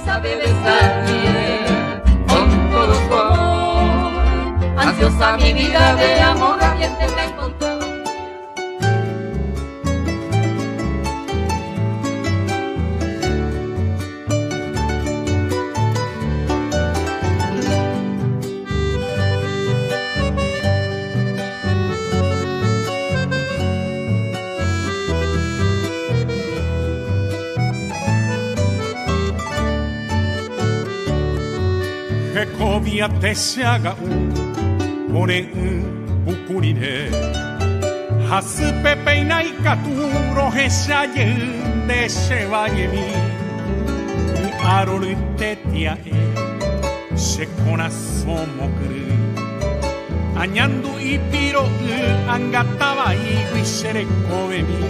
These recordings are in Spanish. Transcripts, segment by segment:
sabe besar bien, con todo su amor, ansiosa mi vida de amor ardiente te ha encontrado. Hekovia te se haga pone bukurire Hasupe peinai katuro hesaye de se vayemi Ni arori te tia se corazón mokru Añandu y piro angataba y guisere kovemi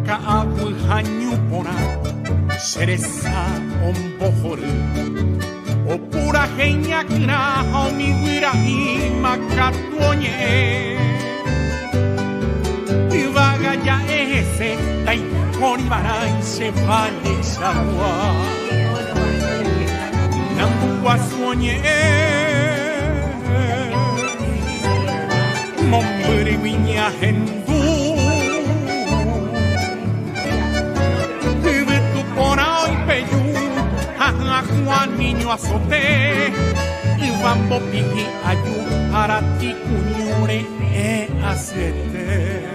Kaabu hanyu pona Seresa ombohoru O pura genia kina Homiguira y makatuoñe Ibaga ya ese Tai konibara y se vale sagua Nambua suoñe Momburi viña hendu Juan niño azote y bambo pigi ayu para ti cuñure e acete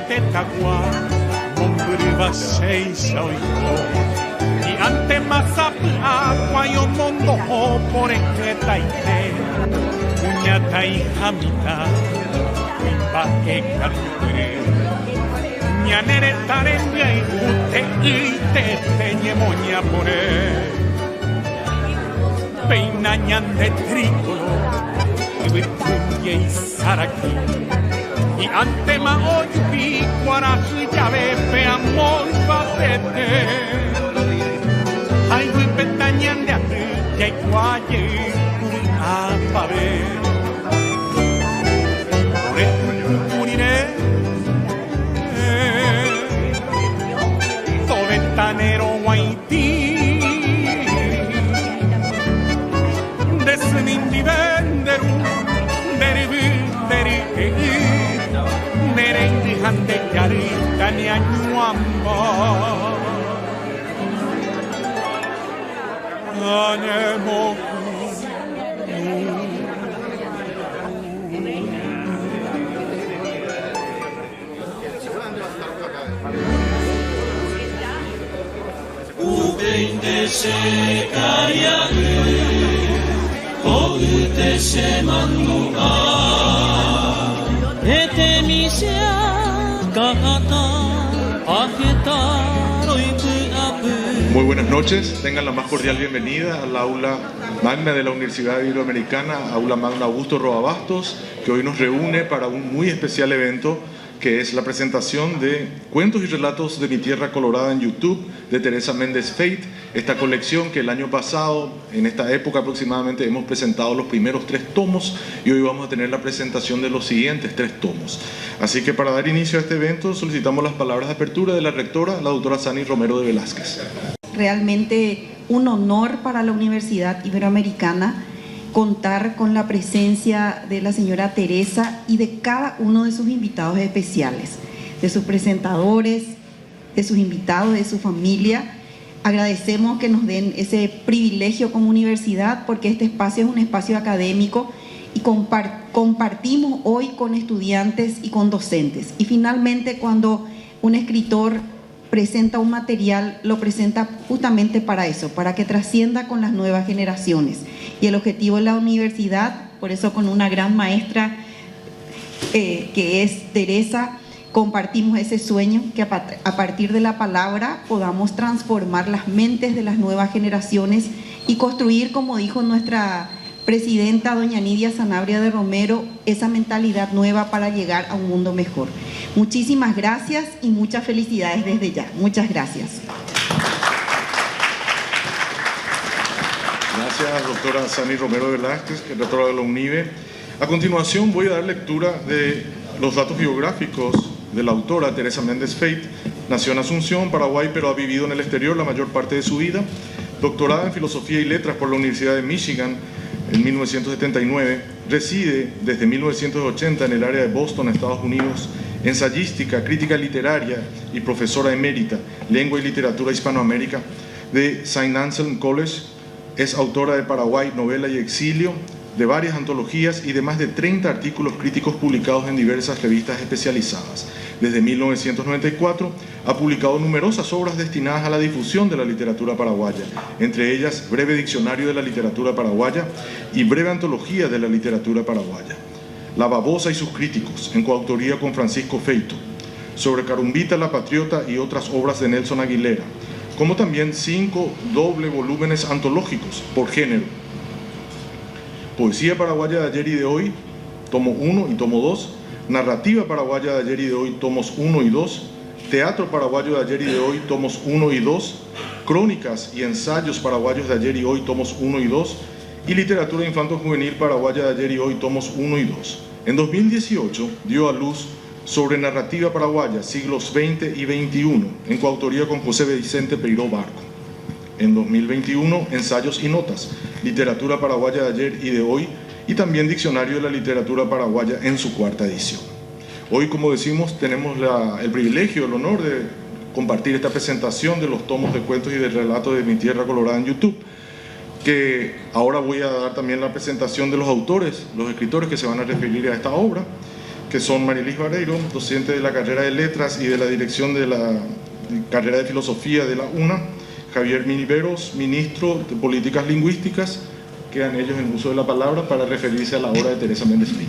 Tetagua, Mombriva seisa oiko, y ante Mazapla, Guayo Mondo, por Encreta y Te, Uñata y Jamita, Wimba Ecarriore, Ñanere Tarembia y Ute, Teñemoña por él, Peinañan de Trícolo, y Virtuña y Saraki. Y ante maoyupi guaraji llave peamol batete ay wi petañan de ati ya iguaye uri apabe ore urine toventanero guaití desnindi venderu derivi Merengue hande yarita ni añuamba Anemo Ubeinde se kayagu Oute se manuga Muy buenas noches, tengan la más cordial bienvenida al aula magna de la Universidad Iberoamericana, aula magna Augusto Roa Bastos, que hoy nos reúne para un muy especial evento que es la presentación de Cuentos y Relatos de mi Tierra Colorada en YouTube de Teresa Méndez Feit, esta colección que el año pasado, en esta época aproximadamente, hemos presentado los primeros 3 tomos y hoy vamos a tener la presentación de los siguientes 3 tomos. Así que para dar inicio a este evento solicitamos las palabras de apertura de la rectora, la doctora Sani Romero de Velázquez. Realmente un honor para la Universidad Iberoamericana contar con la presencia de la señora Teresa y de cada uno de sus invitados especiales, de sus presentadores, de sus invitados, de su familia. Agradecemos que nos den ese privilegio como universidad porque este espacio es un espacio académico y compartimos hoy con estudiantes y con docentes. Y finalmente, cuando un escritor presenta un material, lo presenta justamente para eso, para que trascienda con las nuevas generaciones. Y el objetivo de la universidad, por eso con una gran maestra que es Teresa, compartimos ese sueño, que a partir de la palabra podamos transformar las mentes de las nuevas generaciones y construir, como dijo nuestra presidenta doña Nidia Sanabria de Romero, esa mentalidad nueva para llegar a un mundo mejor. Muchísimas gracias y muchas felicidades desde ya. Muchas gracias. Gracias, doctora Sani Romero Velázquez, rectora de la UNIBE. A continuación voy a dar lectura de los datos biográficos de la autora Teresa Méndez Feit. Nació en Asunción, Paraguay, pero ha vivido en el exterior la mayor parte de su vida. Doctorada en Filosofía y Letras por la Universidad de Michigan en 1979. Reside desde 1980 en el área de Boston, Estados Unidos. Ensayística, crítica literaria y profesora emérita, lengua y literatura hispanoamérica de St. Anselm College. Es autora de Paraguay, novela y exilio, de varias antologías y de más de 30 artículos críticos publicados en diversas revistas especializadas. Desde 1994 ha publicado numerosas obras destinadas a la difusión de la literatura paraguaya, entre ellas Breve Diccionario de la Literatura Paraguaya y Breve Antología de la Literatura Paraguaya. La babosa y sus críticos, en coautoría con Francisco Feito, sobre Carumbita la Patriota y otras obras de Nelson Aguilera, como también 5 doble volúmenes antológicos por género: Poesía paraguaya de ayer y de hoy, tomo 1 y tomo 2, Narrativa paraguaya de ayer y de hoy, tomos 1 y 2, Teatro paraguayo de ayer y de hoy, tomos 1 y 2, Crónicas y ensayos paraguayos de ayer y hoy, tomos 1 y 2, y Literatura infanto-juvenil paraguaya de ayer y hoy, tomos 1 y 2. En 2018 dio a luz Sobre narrativa paraguaya, siglos XX y XXI, en coautoría con José Vicente Peiró Barco. En 2021, Ensayos y notas, Literatura paraguaya de ayer y de hoy, y también Diccionario de la Literatura paraguaya en su 4ª edición. Hoy, como decimos, tenemos el privilegio, el honor de compartir esta presentación de los tomos de cuentos y de relatos de Mi Tierra Colorada en YouTube, que ahora voy a dar también la presentación de los autores, los escritores que se van a referir a esta obra, que son Marilis Vareiro, docente de la carrera de Letras y de la dirección de la carrera de Filosofía de la UNA, Javier Miliveros, ministro de Políticas Lingüísticas. Quedan ellos en uso de la palabra para referirse a la obra de Teresa Méndez Feit.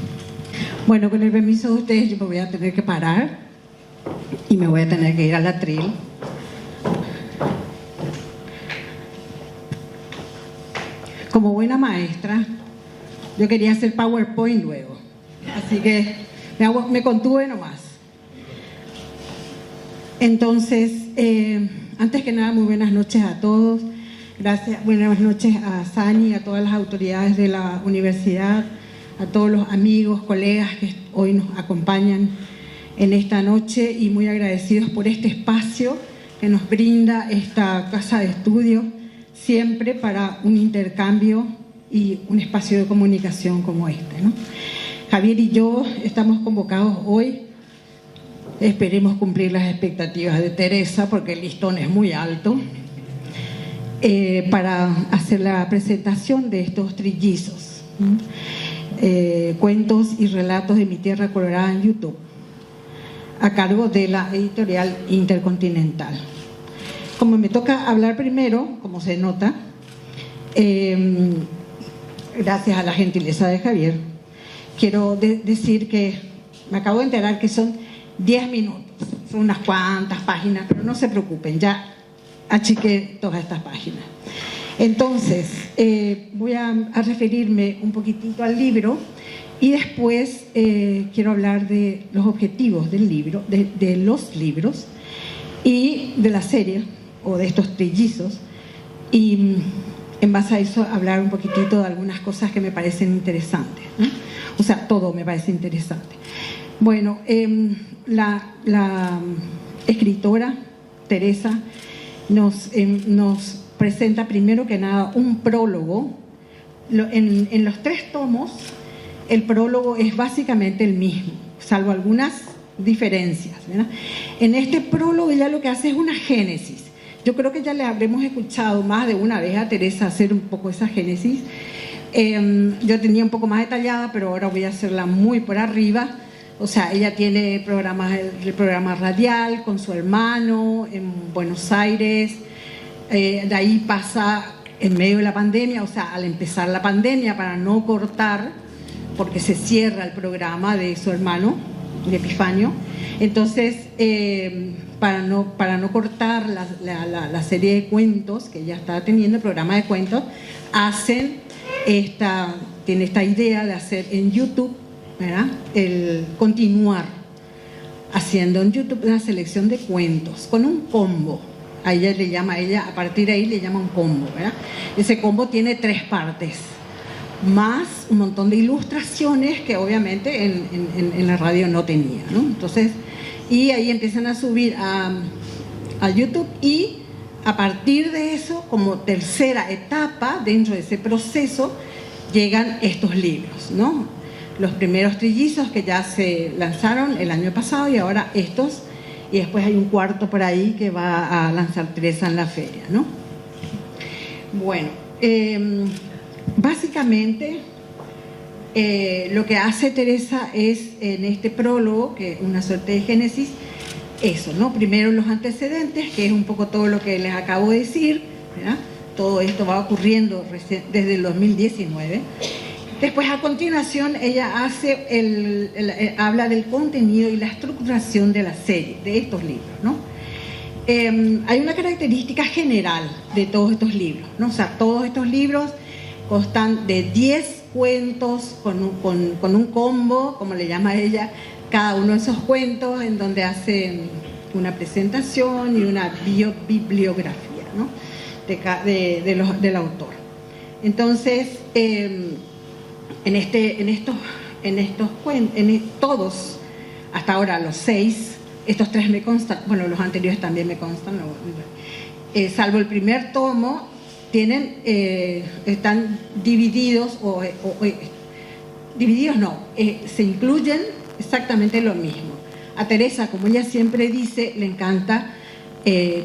Bueno, con el permiso de ustedes, yo me voy a tener que parar y me voy a tener que ir al atril. Como buena maestra, yo quería hacer PowerPoint luego, así que me contuve nomás. Entonces, antes que nada, muy buenas noches a todos. Gracias, buenas noches a Sani, a todas las autoridades de la universidad, a todos los amigos, colegas que hoy nos acompañan en esta noche, y muy agradecidos por este espacio que nos brinda esta casa de estudio, siempre para un intercambio y un espacio de comunicación como este, ¿no? Javier y yo estamos convocados hoy, esperemos cumplir las expectativas de Teresa, porque el listón es muy alto, para hacer la presentación de estos trillizos, cuentos y relatos de Mi Tierra Colorada en YouTube, a cargo de la editorial Intercontinental. Como me toca hablar primero, como se nota, gracias a la gentileza de Javier, quiero decir que me acabo de enterar que son 10 minutos, son unas cuantas páginas, pero no se preocupen, ya achiqué todas estas páginas. Entonces, voy a referirme un poquitito al libro y después quiero hablar de los objetivos del libro, de los libros y de la serie o de estos trillizos, y en base a eso hablar un poquitito de algunas cosas que me parecen interesantes, ¿no? O sea, todo me parece interesante. Bueno, la escritora Teresa nos presenta primero que nada un prólogo. En los 3 tomos el prólogo es básicamente el mismo, salvo algunas diferencias, ¿verdad? En este prólogo ella lo que hace es una génesis. Yo creo que ya le habremos escuchado más de una vez a Teresa hacer un poco esa génesis. Yo tenía un poco más detallada, pero ahora voy a hacerla muy por arriba. O sea, ella tiene el programa radial con su hermano en Buenos Aires. De ahí pasa en medio de la pandemia, o sea, al empezar la pandemia, para no cortar, porque se cierra el programa de su hermano, de Epifanio. Entonces, para no cortar la serie de cuentos que ella está teniendo, el programa de cuentos, tiene esta idea de hacer en YouTube, ¿verdad?, el continuar haciendo en YouTube una selección de cuentos con un combo. A ella, a partir de ahí le llama un combo, ¿verdad? Ese combo tiene 3 partes, más un montón de ilustraciones que obviamente en la radio no tenía, ¿no? Entonces, y ahí empiezan a subir a YouTube, y a partir de eso, como tercera etapa dentro de ese proceso, llegan estos libros, ¿no? Los primeros trillizos que ya se lanzaron el año pasado, y ahora estos, y después hay un cuarto por ahí que va a lanzar Teresa en la feria, ¿no? Bueno, básicamente lo que hace Teresa es, en este prólogo, que es una suerte de génesis, eso, ¿no? Primero los antecedentes, que es un poco todo lo que les acabo de decir, ¿verdad? Todo esto va ocurriendo desde el 2019. Después, a continuación, ella habla del contenido y la estructuración de la serie, de estos libros, ¿no? Hay una característica general de todos estos libros, ¿no? O sea, todos estos libros constan de 10 cuentos con un combo, como le llama ella, cada uno de esos cuentos, en donde hace una presentación y una bibliografía, ¿no?, del autor. Entonces, todos, hasta ahora los 6, estos 3 me constan, bueno, los anteriores también me constan, salvo el primer tomo, están divididos, divididos no, se incluyen exactamente lo mismo. A Teresa, como ella siempre dice, le encanta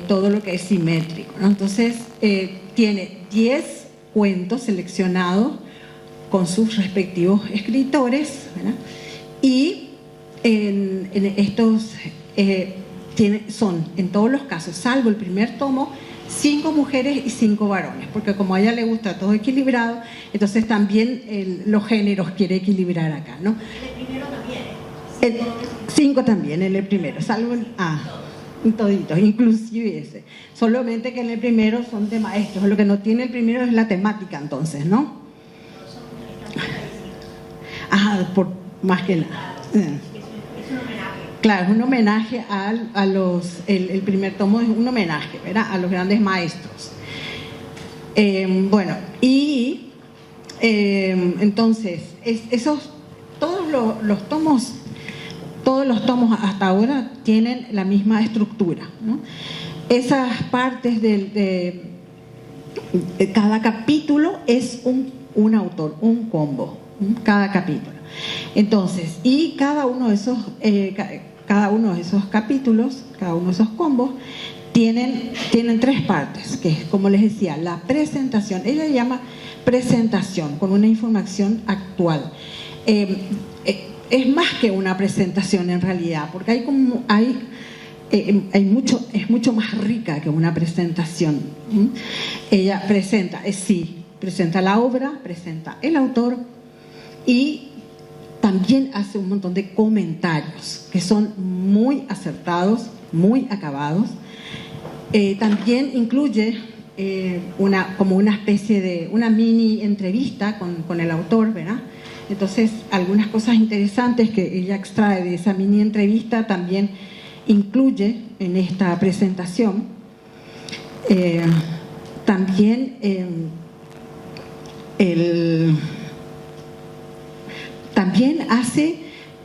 todo lo que es simétrico, ¿no? Entonces, tiene 10 cuentos seleccionados con sus respectivos escritores, ¿verdad? Y en estos son, en todos los casos, salvo el primer tomo, 5 mujeres y 5 varones, porque como a ella le gusta todo equilibrado, entonces también los géneros quiere equilibrar acá, ¿no? El primero también. 5 también en el primero, salvo toditos, inclusive ese. Solamente que en el primero son de maestros, lo que no tiene el primero es la temática, entonces, ¿no? Por más que nada. Es un homenaje. Claro, es un homenaje a los... El primer tomo es un homenaje, ¿verdad?, a los grandes maestros. Bueno, y entonces, todos los tomos hasta ahora tienen la misma estructura, ¿no? Esas partes de cada capítulo es un autor, un combo, cada capítulo. Entonces, y cada uno de esos capítulos, cada uno de esos combos, tienen 3 partes, que es, como les decía, la presentación. Ella le llama presentación, con una información actual. Es más que una presentación en realidad, porque es mucho más rica que una presentación. Ella presenta la obra, presenta el autor, y también hace un montón de comentarios que son muy acertados, muy acabados. También incluye como una especie de una mini entrevista con el autor, ¿verdad? Entonces, algunas cosas interesantes que ella extrae de esa mini entrevista también incluye en esta presentación. También hace,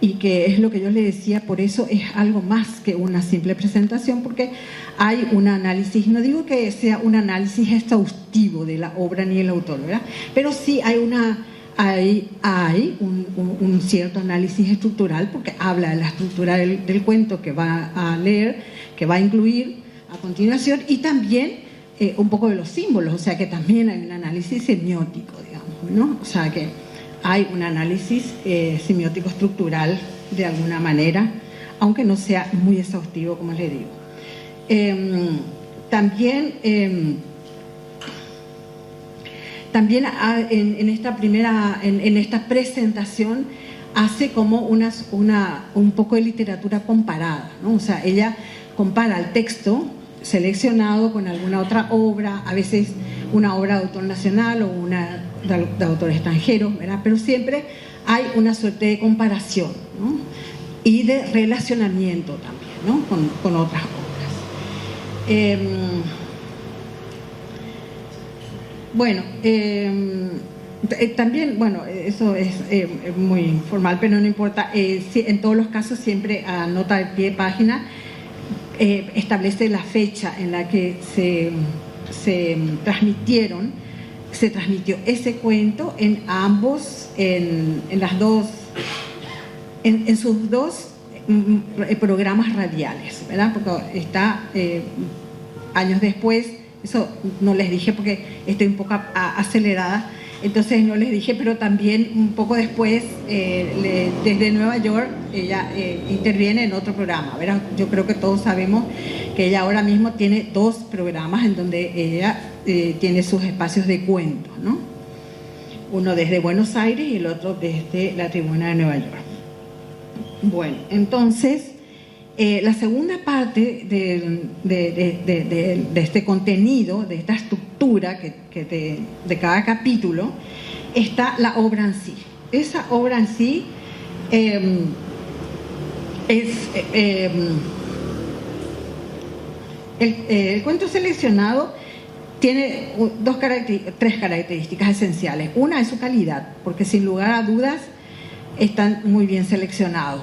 y que es lo que yo le decía, por eso es algo más que una simple presentación, porque hay un análisis, no digo que sea un análisis exhaustivo de la obra ni el autor, ¿verdad?, pero sí hay un cierto análisis estructural, porque habla de la estructura del cuento que va a leer, que va a incluir a continuación, y también un poco de los símbolos, o sea que también hay un análisis semiótico, digamos, ¿no? O sea que hay un análisis semiótico estructural de alguna manera, aunque no sea muy exhaustivo, como les digo. También en esta presentación hace como un poco de literatura comparada, ¿no? O sea, ella compara el texto seleccionado con alguna otra obra, a veces una obra de autor nacional o una de autor extranjero, ¿verdad? Pero siempre hay una suerte de comparación, ¿no? Y de relacionamiento también, ¿no? Con otras obras. También, bueno, eso es muy formal, pero no importa. Sí, en todos los casos siempre a nota de pie de página establece la fecha en la que se transmitió ese cuento en ambos, en sus dos programas radiales, ¿verdad? Porque está años después, eso no les dije porque estoy un poco acelerada, entonces no les dije, pero también un poco después, desde Nueva York, ella interviene en otro programa, ¿verdad? Yo creo que todos sabemos que ella ahora mismo tiene 2 programas en donde ella tiene sus espacios de cuentos, ¿no? Uno desde Buenos Aires y el otro desde la Tribuna de Nueva York. Bueno, entonces, la segunda parte de este contenido, de esta estructura de cada capítulo, está la obra en sí. Esa obra en sí el cuento seleccionado tiene 3 características esenciales. Una es su calidad, porque sin lugar a dudas están muy bien seleccionados.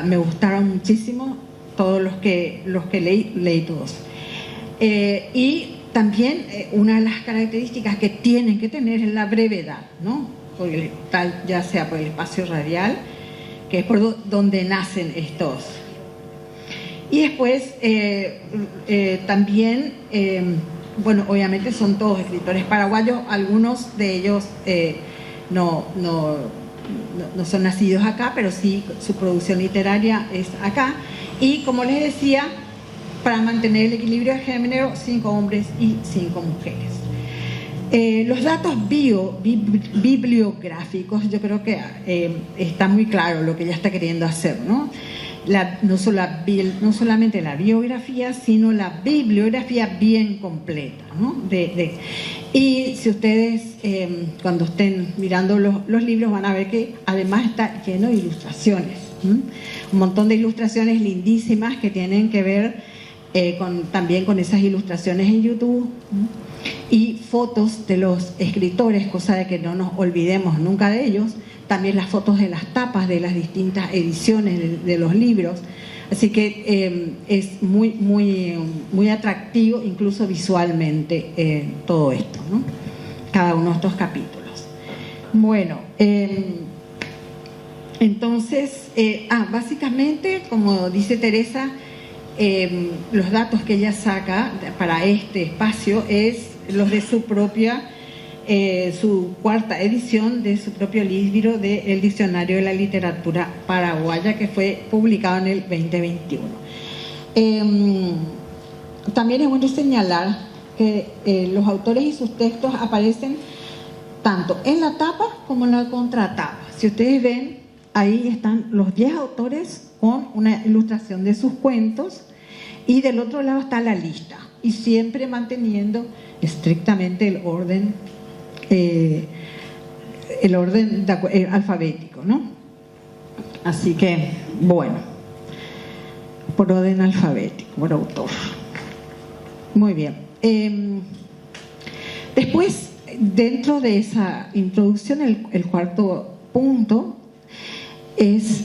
Me gustaron muchísimo todos los que leí todos. Y también una de las características que tienen que tener es la brevedad, ¿no? Ya sea por el espacio radial, que es por donde nacen estos. Y después también, bueno, obviamente son todos escritores paraguayos, algunos de ellos no son nacidos acá, pero sí su producción literaria es acá. Y como les decía, para mantener el equilibrio de género, 5 hombres y 5 mujeres. Los datos bibliográficos, yo creo que está muy claro lo que ella está queriendo hacer, ¿no? No solamente la biografía, sino la bibliografía bien completa, ¿no? Y si ustedes cuando estén mirando los libros van a ver que además está lleno de ilustraciones, un montón de ilustraciones lindísimas que tienen que ver también con esas ilustraciones en YouTube, y fotos de los escritores, cosa de que no nos olvidemos nunca de ellos. También las fotos de las tapas de las distintas ediciones de los libros. Así que es muy atractivo, incluso visualmente, todo esto, ¿no? Cada uno de estos capítulos. Bueno, entonces, básicamente, como dice Teresa, los datos que ella saca para este espacio es los de su propia, su 4ª edición de su propio libro de El Diccionario de la Literatura Paraguaya, que fue publicado en el 2021. También es bueno señalar que los autores y sus textos aparecen tanto en la tapa como en la contratapa. Si ustedes ven, ahí están los 10 autores con una ilustración de sus cuentos, y del otro lado está la lista, y siempre manteniendo estrictamente el orden alfabético, ¿no? Así que, bueno, por orden alfabético, por autor. Muy bien. Después, dentro de esa introducción, el 4º punto es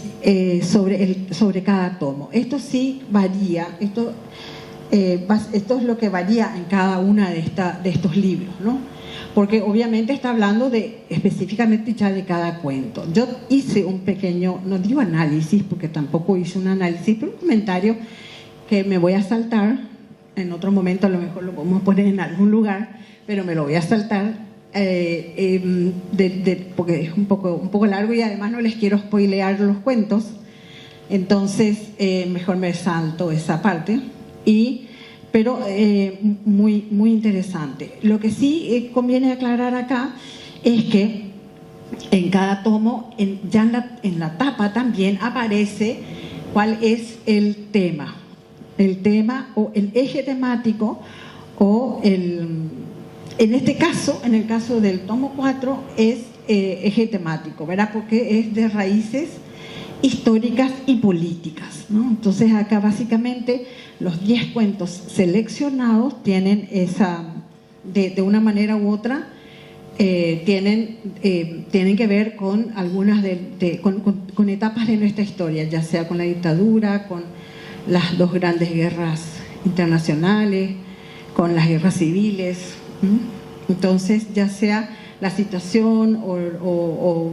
sobre cada tomo. Esto sí varía, esto es lo que varía en cada una de estos libros, ¿no? Porque obviamente está hablando específicamente ya de cada cuento. Yo hice un pequeño, no digo análisis, porque tampoco hice un análisis, pero un comentario que me voy a saltar. En otro momento a lo mejor lo podemos poner en algún lugar, pero me lo voy a saltar porque es un poco largo, y además no les quiero spoilear los cuentos, entonces mejor me salto esa parte. Pero muy interesante. Lo que sí conviene aclarar acá es que en cada tomo, ya en la tapa también aparece cuál es el tema o el eje temático o en este caso, en el caso del tomo 4 es eje temático, ¿verdad? Porque es de raíces históricas y políticas, ¿no? Entonces acá básicamente los 10 cuentos seleccionados tienen esa, de una manera u otra, tienen que ver con algunas con etapas de nuestra historia, ya sea con la dictadura, con las 2 grandes guerras internacionales, con las guerras civiles. Entonces, ya sea la situación o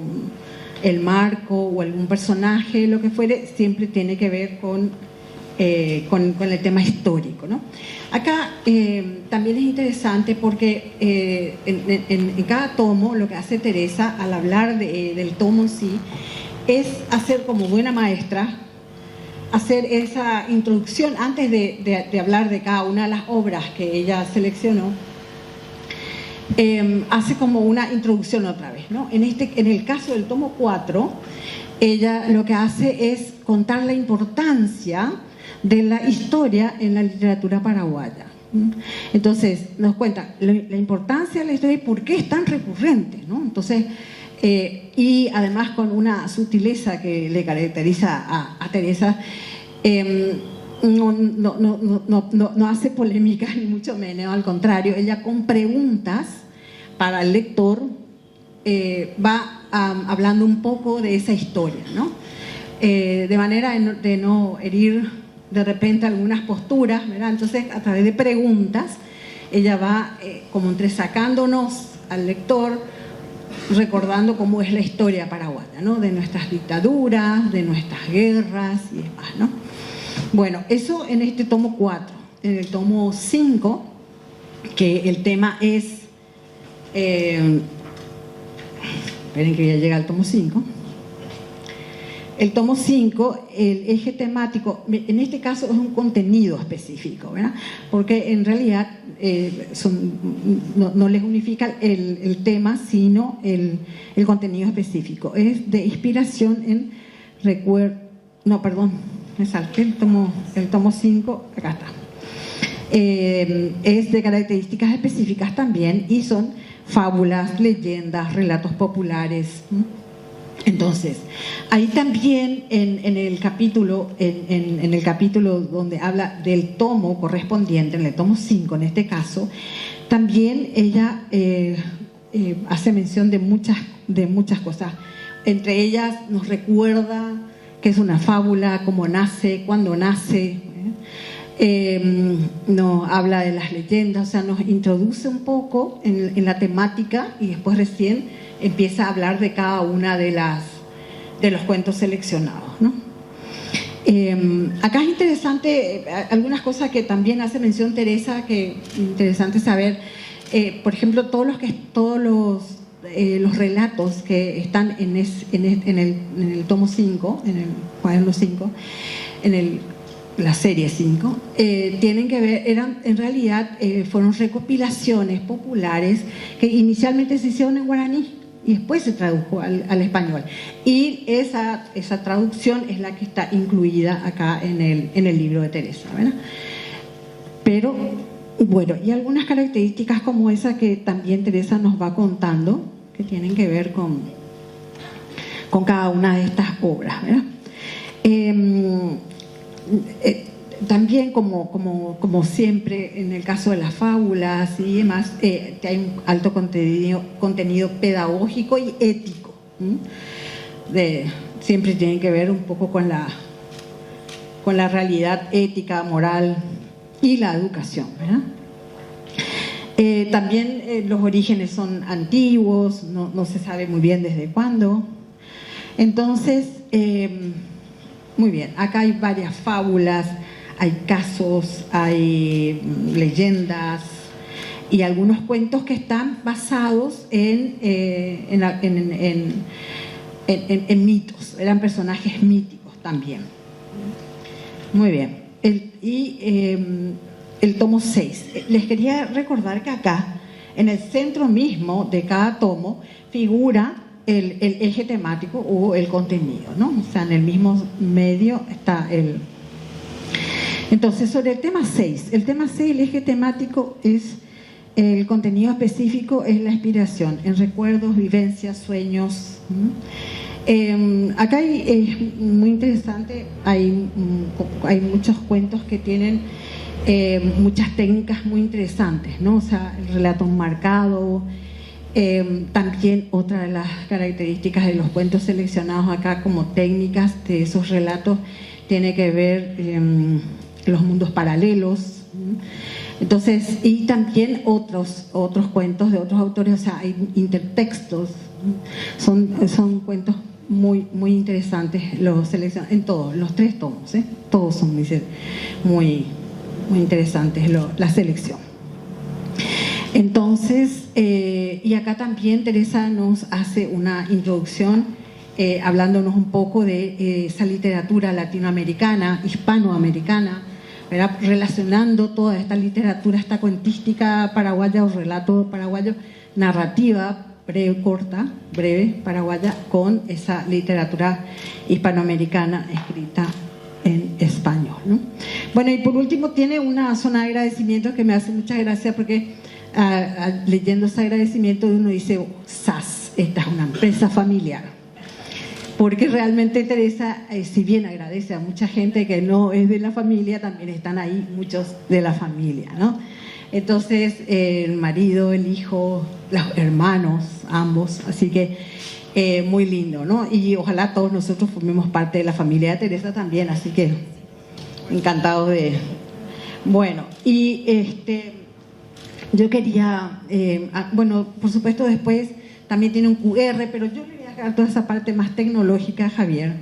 el marco o algún personaje, lo que fuere, siempre tiene que ver con el tema histórico, ¿no? Acá también es interesante porque en cada tomo lo que hace Teresa al hablar del tomo en sí es hacer, como buena maestra, hacer esa introducción antes de hablar de cada una de las obras que ella seleccionó. Hace como una introducción otra vez, ¿no? En el caso del tomo 4, ella lo que hace es contar la importancia de la historia en la literatura paraguaya. Entonces nos cuenta la importancia de la historia y por qué es tan recurrente, ¿no? Entonces, y además con una sutileza que le caracteriza a Teresa, no hace polémica ni mucho menos, al contrario, ella con preguntas para el lector va hablando un poco de esa historia, ¿no? De manera de no herir de repente algunas posturas, ¿verdad? Entonces, a través de preguntas, ella va como entresacándonos al lector, recordando cómo es la historia paraguaya, ¿no? De nuestras dictaduras, de nuestras guerras y demás, ¿no? Bueno, eso en este tomo 4. En el tomo 5, que el tema es... esperen que ya llega al tomo 5. El tomo 5, el eje temático, en este caso es un contenido específico, ¿verdad? Porque en realidad no les unifica el tema, sino el contenido específico. Es de inspiración en recuerdo... No, perdón, me salté el tomo 5, acá está. Es de características específicas también y son fábulas, leyendas, relatos populares. Entonces, ahí también en el capítulo donde habla del tomo correspondiente, en el tomo 5 en este caso, también ella hace mención de muchas cosas. Entre ellas nos recuerda que es una fábula, cómo nace, cuándo nace, nos habla de las leyendas, o sea, nos introduce un poco en la temática y después recién empieza a hablar de cada una de los cuentos seleccionados, ¿no? Acá es interesante algunas cosas que también hace mención Teresa, que es interesante saber. Por ejemplo, todos los relatos que están en el tomo 5, en el cuaderno 5, la serie 5, tienen que ver, en realidad fueron recopilaciones populares que inicialmente se hicieron en guaraní y después se tradujo al español. Y esa traducción es la que está incluida acá en el libro de Teresa, ¿verdad? Pero, bueno, y algunas características como esa que también Teresa nos va contando, que tienen que ver con cada una de estas obras, ¿verdad? También como siempre en el caso de las fábulas y demás, que hay un alto contenido pedagógico y ético, siempre tienen que ver un poco con la realidad ética, moral y la educación, ¿verdad? También los orígenes son antiguos, no se sabe muy bien desde cuándo. Entonces, muy bien, acá hay varias fábulas, hay casos, hay leyendas y algunos cuentos que están basados en mitos, eran personajes míticos también. Muy bien. El tomo 6. Les quería recordar que acá, en el centro mismo de cada tomo, figura el eje temático o el contenido, ¿no? O sea, en el mismo medio está el... Entonces, sobre el tema 6, el eje temático es el contenido específico, es la inspiración en recuerdos, vivencias, sueños. Acá es muy interesante, hay muchos cuentos que tienen muchas técnicas muy interesantes, ¿no? O sea, el relato marcado. También otra de las características de los cuentos seleccionados acá como técnicas de esos relatos tiene que ver los mundos paralelos. Entonces, y también otros cuentos de otros autores, o sea, hay intertextos, son cuentos muy interesantes, los seleccionan en todos, los 3 tomos, todos son muy interesantes la selección. Entonces, y acá también Teresa nos hace una introducción hablándonos un poco de esa literatura latinoamericana, hispanoamericana, ¿verdad? Relacionando toda esta literatura, esta cuentística paraguaya o relato paraguayo, narrativa breve paraguaya, con esa literatura hispanoamericana escrita en español, ¿no? Bueno, y por último tiene una zona de agradecimiento que me hace mucha gracia porque leyendo ese agradecimiento uno dice, SAS, esta es una empresa familiar. Porque realmente Teresa, si bien agradece a mucha gente que no es de la familia, también están ahí muchos de la familia, ¿no? Entonces, el marido, el hijo, los hermanos, ambos, así que muy lindo, ¿no? Y ojalá todos nosotros formemos parte de la familia de Teresa también, así que encantados de... Bueno, y yo quería, bueno, por supuesto después también tiene un QR, pero yo le voy a dejar toda esa parte más tecnológica a Javier,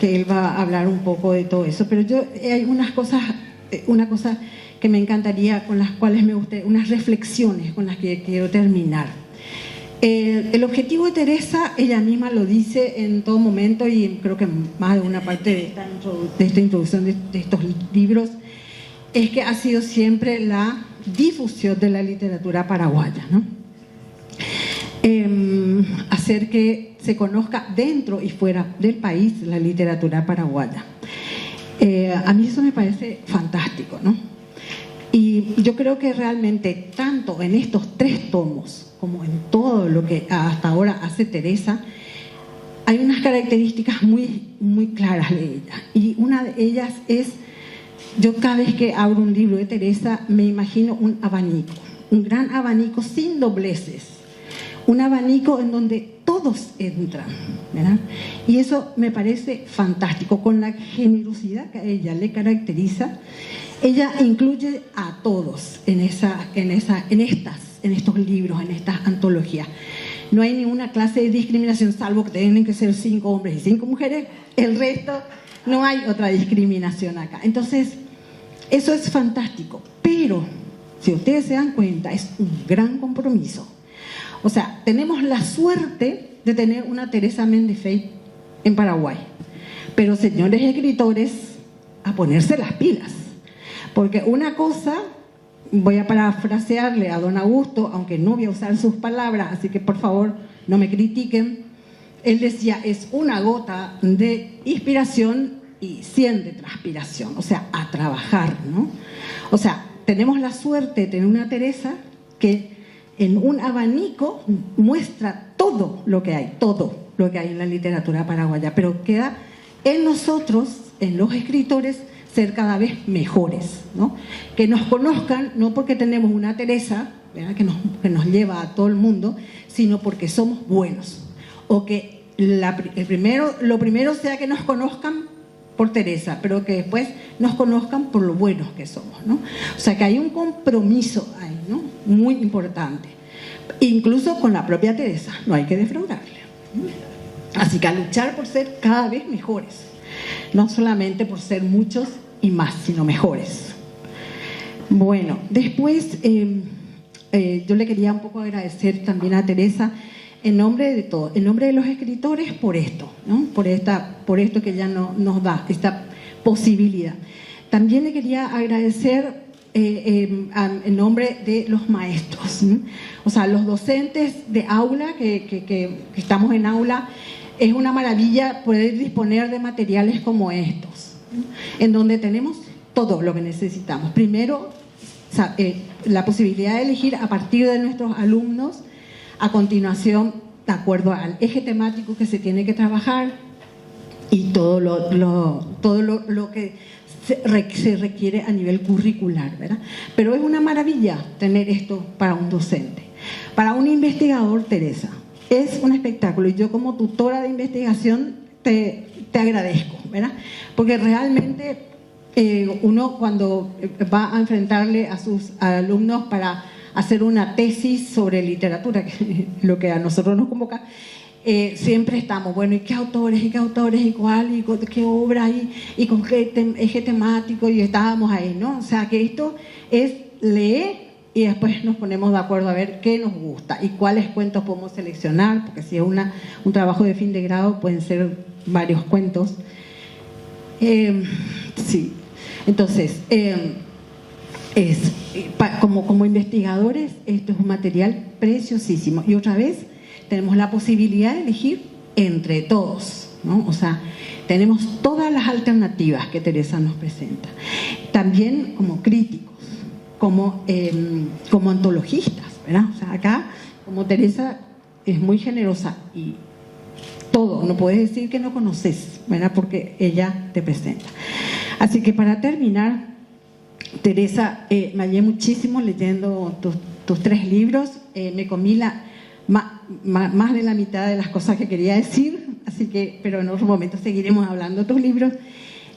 que él va a hablar un poco de todo eso, pero hay una cosa que me encantaría, con las cuales me gustaría, unas reflexiones con las que quiero terminar. El objetivo de Teresa, ella misma lo dice en todo momento, y creo que más de una parte de esta introducción de estos libros, es que ha sido siempre la difusión de la literatura paraguaya, ¿no? Hacer que se conozca dentro y fuera del país la literatura paraguaya. A mí eso me parece fantástico, ¿no? Y yo creo que realmente, tanto en estos 3 tomos como en todo lo que hasta ahora hace Teresa, hay unas características muy claras de ella. Y una de ellas es, yo cada vez que abro un libro de Teresa me imagino un abanico, un gran abanico sin dobleces, un abanico en donde todos entran, ¿verdad? Y eso me parece fantástico, con la generosidad que a ella le caracteriza. Ella incluye a todos en estos libros, en estas antologías. No hay ninguna clase de discriminación, salvo que tienen que ser 5 hombres y 5 mujeres. El resto, no hay otra discriminación acá. Entonces, eso es fantástico. Pero, si ustedes se dan cuenta, es un gran compromiso. O sea, tenemos la suerte de tener una Teresa Mendefey en Paraguay. Pero, señores escritores, a ponerse las pilas. Porque una cosa, voy a parafrasearle a don Augusto, aunque no voy a usar sus palabras, así que por favor no me critiquen. Él decía, es una gota de inspiración y 100 de transpiración, o sea, a trabajar, ¿no? O sea, tenemos la suerte de tener una Teresa que en un abanico muestra todo lo que hay en la literatura paraguaya, pero queda en nosotros, en los escritores, ser cada vez mejores, ¿no? Que nos conozcan, no porque tenemos una Teresa, ¿verdad?, que nos lleva a todo el mundo, sino porque somos buenos. O que lo primero sea que nos conozcan por Teresa, pero que después nos conozcan por lo buenos que somos, ¿no? O sea que hay un compromiso ahí, ¿no?, muy importante. Incluso con la propia Teresa, no hay que defraudarle. Así que a luchar por ser cada vez mejores. No solamente por ser muchos y más, sino mejores. Bueno, después yo le quería un poco agradecer también a Teresa en nombre de todos, en nombre de los escritores, por esto, ¿no? Por esto que ella nos da, esta posibilidad. También le quería agradecer en nombre de los maestros, ¿sí? O sea, los docentes de aula, que estamos en aula, es una maravilla poder disponer de materiales como estos, ¿sí? En donde tenemos todo lo que necesitamos. Primero, la posibilidad de elegir a partir de nuestros alumnos, a continuación, de acuerdo al eje temático que se tiene que trabajar y todo lo que se requiere a nivel curricular, ¿verdad? Pero es una maravilla tener esto para un docente. Para un investigador, Teresa, es un espectáculo, y yo como tutora de investigación te agradezco, ¿verdad? Porque realmente uno cuando va a enfrentarle a sus alumnos para hacer una tesis sobre literatura, que es lo que a nosotros nos convoca, siempre estamos, bueno, ¿y qué autores, y cuál, y qué obra, y con qué eje temático? Y estábamos ahí, ¿no? O sea, que esto es leer y después nos ponemos de acuerdo a ver qué nos gusta y cuáles cuentos podemos seleccionar, porque si es un trabajo de fin de grado pueden ser varios cuentos. Sí, entonces, como investigadores, esto es un material preciosísimo. Y otra vez, tenemos la posibilidad de elegir entre todos, ¿no? O sea, tenemos todas las alternativas que Teresa nos presenta. También como críticos, como antologistas, ¿verdad? O sea, acá, como Teresa es muy generosa y todo, no puedes decir que no conoces, ¿verdad? Porque ella te presenta. Así que para terminar, Teresa, me hallé muchísimo leyendo tus 3 libros, me comí más de la mitad de las cosas que quería decir, así que, pero en otro momento seguiremos hablando de tus libros,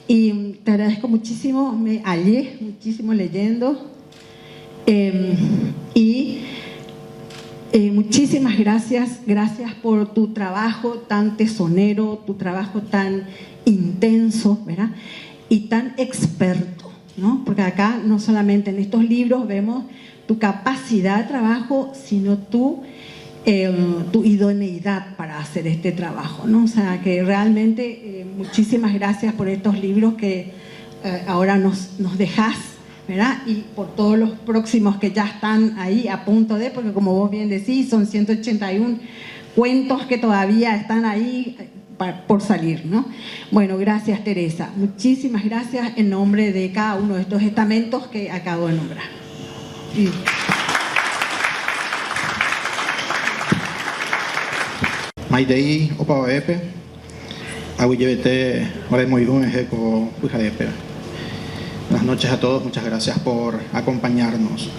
y te agradezco muchísimo, me hallé muchísimo leyendo, y muchísimas gracias por tu trabajo tan tesonero, tu trabajo tan intenso, ¿verdad? Y tan experto, ¿no? Porque acá no solamente en estos libros vemos tu capacidad de trabajo, sino tu idoneidad para hacer este trabajo, ¿no? O sea, que realmente muchísimas gracias por estos libros que ahora nos dejás, ¿verdad? Y por todos los próximos que ya están ahí a punto de, porque como vos bien decís, son 181 cuentos que todavía están ahí por salir, ¿no? Bueno, gracias, Teresa. Muchísimas gracias en nombre de cada uno de estos estamentos que acabo de nombrar. Sí. Maidei Opaepe, Agüillevete, Oremoidun, Ejeco, Pujadepe. Buenas noches a todos, muchas gracias por acompañarnos.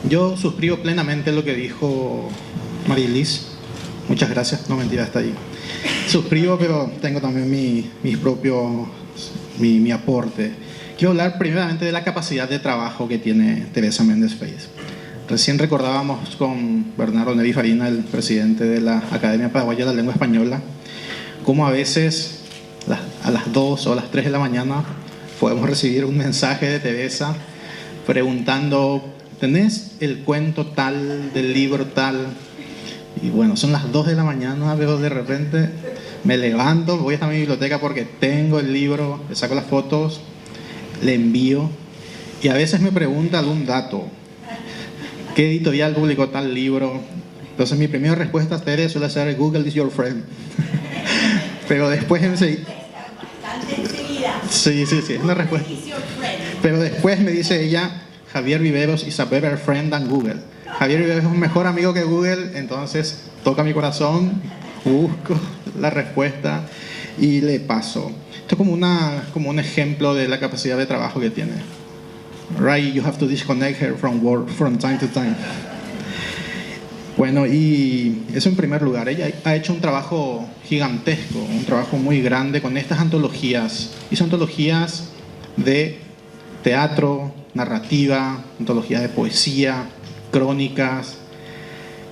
Yo suscribo plenamente lo que dijo Marilis. Muchas gracias, no, mentira, está ahí. Suscribo, pero tengo también mi aporte. Quiero hablar primeramente de la capacidad de trabajo que tiene Teresa Méndez Feiz. Recién recordábamos con Bernardo Nevi Farina, el presidente de la Academia Paraguaya de la Lengua Española, cómo a veces a las 2 o a las 3 de la mañana podemos recibir un mensaje de Teresa preguntando: ¿tenés el cuento tal, del libro tal? Y bueno, son las 2 de la mañana, pero de repente me levanto, voy hasta mi biblioteca porque tengo el libro, le saco las fotos, le envío, y a veces me pregunta algún dato. ¿Qué editorial publicó tal libro? Entonces mi primera respuesta a Teresa suele ser: Google is your friend. Pero después sí, es una respuesta. Pero después me dice ella: Javier Viveros is a better friend than Google. Javier Viveros es un mejor amigo que Google. Entonces toca mi corazón, busco la respuesta y le paso. Esto es como un ejemplo de la capacidad de trabajo que tiene. Right, you have to disconnect her from work from time to time. Bueno, y eso en primer lugar. Ella ha hecho un trabajo gigantesco, un trabajo muy grande con estas antologías. Hizo antologías de teatro, narrativa, antologías de poesía, crónicas.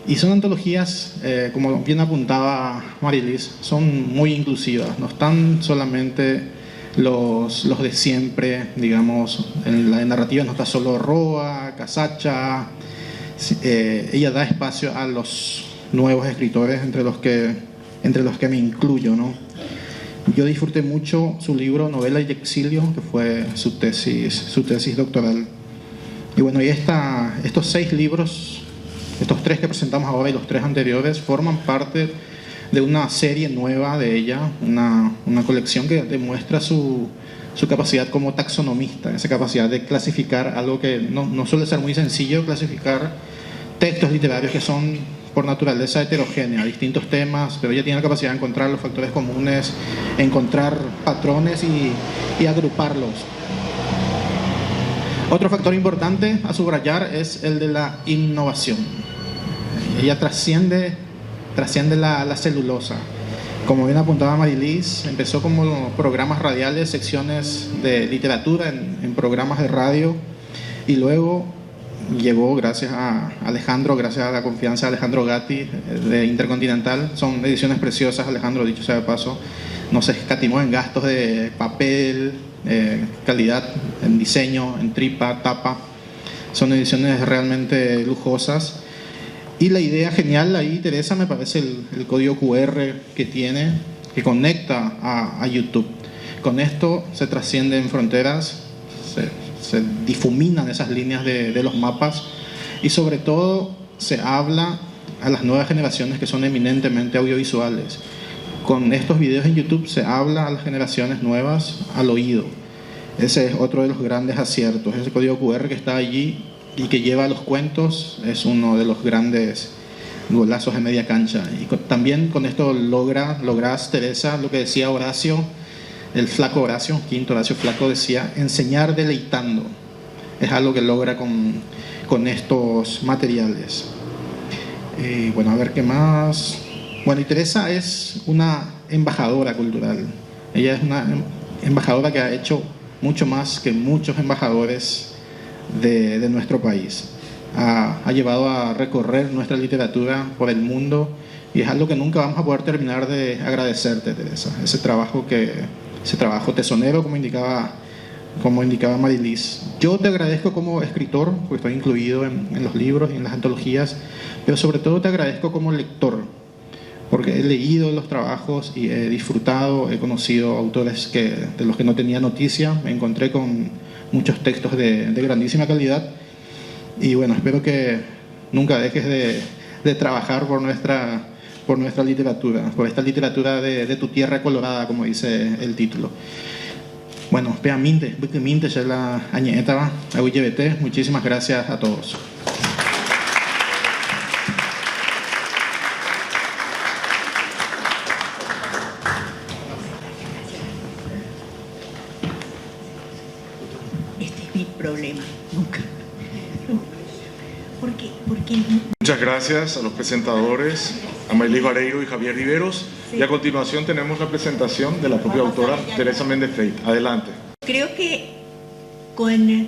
Y son antologías, como bien apuntaba Marilis, son muy inclusivas. No están solamente los de siempre, digamos. En la narrativa no está solo Roa, Casacha. Ella da espacio a los nuevos escritores, entre los que me incluyo, ¿no? Yo disfruté mucho su libro Novela y Exilio, que fue su tesis doctoral. Y bueno, y estos 6 libros, estos 3 que presentamos ahora y los 3 anteriores, forman parte de una serie nueva de ella, una colección que demuestra su capacidad como taxonomista, esa capacidad de clasificar algo que no suele ser muy sencillo, clasificar textos literarios que son por naturaleza heterogénea, distintos temas, pero ella tiene la capacidad de encontrar los factores comunes, encontrar patrones y agruparlos. Otro factor importante a subrayar es el de la innovación. Ella trasciende la celulosa. Como bien apuntaba Marilis, empezó como programas radiales, secciones de literatura en programas de radio, y luego llegó, gracias a Alejandro, gracias a la confianza de Alejandro Gatti de Intercontinental. Son ediciones preciosas, Alejandro, dicho sea de paso, no se escatimó en gastos de papel, calidad en diseño, en tripa, tapa. Son ediciones realmente lujosas. Y la idea genial ahí, Teresa, me parece el código QR que tiene, que conecta a YouTube. Con esto se trascienden fronteras, se difuminan esas líneas de los mapas, y sobre todo se habla a las nuevas generaciones que son eminentemente audiovisuales. Con estos videos en YouTube se habla a las generaciones nuevas al oído. Ese es otro de los grandes aciertos. Ese código QR que está allí y que lleva a los cuentos es uno de los grandes golazos de media cancha. Y también con esto lográs, Teresa, lo que decía Horacio, el flaco Horacio, quinto Horacio Flaco, decía: enseñar deleitando. Es algo que logra con estos materiales. Bueno, a ver qué más. Bueno, y Teresa es una embajadora cultural. Ella es una embajadora que ha hecho mucho más que muchos embajadores de nuestro país. Ha llevado a recorrer nuestra literatura por el mundo, y es algo que nunca vamos a poder terminar de agradecerte, Teresa. Ese trabajo tesonero, como indicaba Marilis. Yo te agradezco como escritor, porque estoy incluido en los libros y en las antologías, pero sobre todo te agradezco como lector, porque he leído los trabajos y he disfrutado, he conocido autores de los que no tenía noticia, me encontré con muchos textos de grandísima calidad, y bueno, espero que nunca dejes de trabajar por nuestra literatura, por esta literatura de tu tierra colorada, como dice el título. Bueno, espera, minte ya la añeta, muchísimas gracias a todos. Problema, nunca. Porque muchas gracias a los presentadores, a Marilis Vareiro y Javier Riveros. Sí. Y a continuación tenemos la presentación de la propia autora, Teresa Méndez Freit. Adelante. Creo que con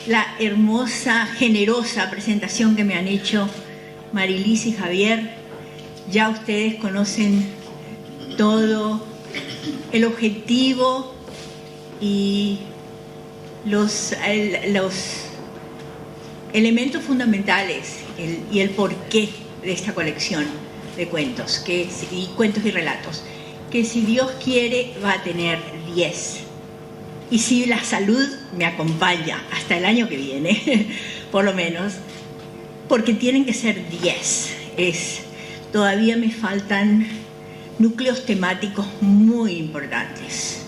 la hermosa, generosa presentación que me han hecho Marilis y Javier, ya ustedes conocen todo el objetivo y los elementos fundamentales y el porqué de esta colección de cuentos cuentos y relatos, que si Dios quiere va a tener 10, y si la salud me acompaña hasta el año que viene por lo menos, porque tienen que ser 10. Todavía me faltan núcleos temáticos muy importantes,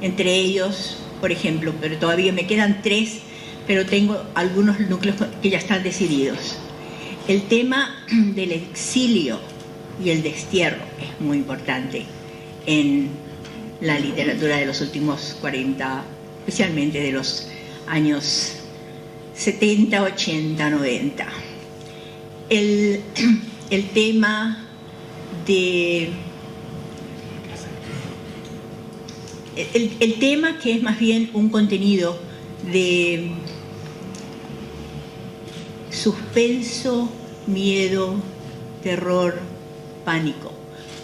entre ellos, por ejemplo, pero todavía me quedan 3, pero tengo algunos núcleos que ya están decididos. El tema del exilio y el destierro es muy importante en la literatura de los últimos 40, especialmente de los años 70, 80, 90. El tema de... El tema que es más bien un contenido de suspenso, miedo, terror, pánico,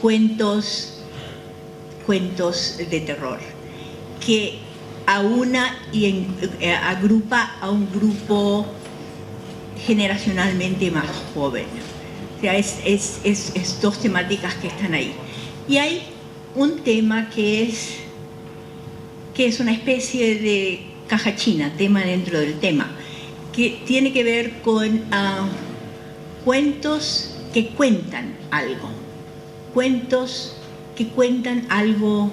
cuentos de terror, que aúna y agrupa a un grupo generacionalmente más joven. O sea, es 2 temáticas que están ahí. Y hay un tema que es una especie de caja china, tema dentro del tema, que tiene que ver con cuentos que cuentan algo. Cuentos que cuentan algo.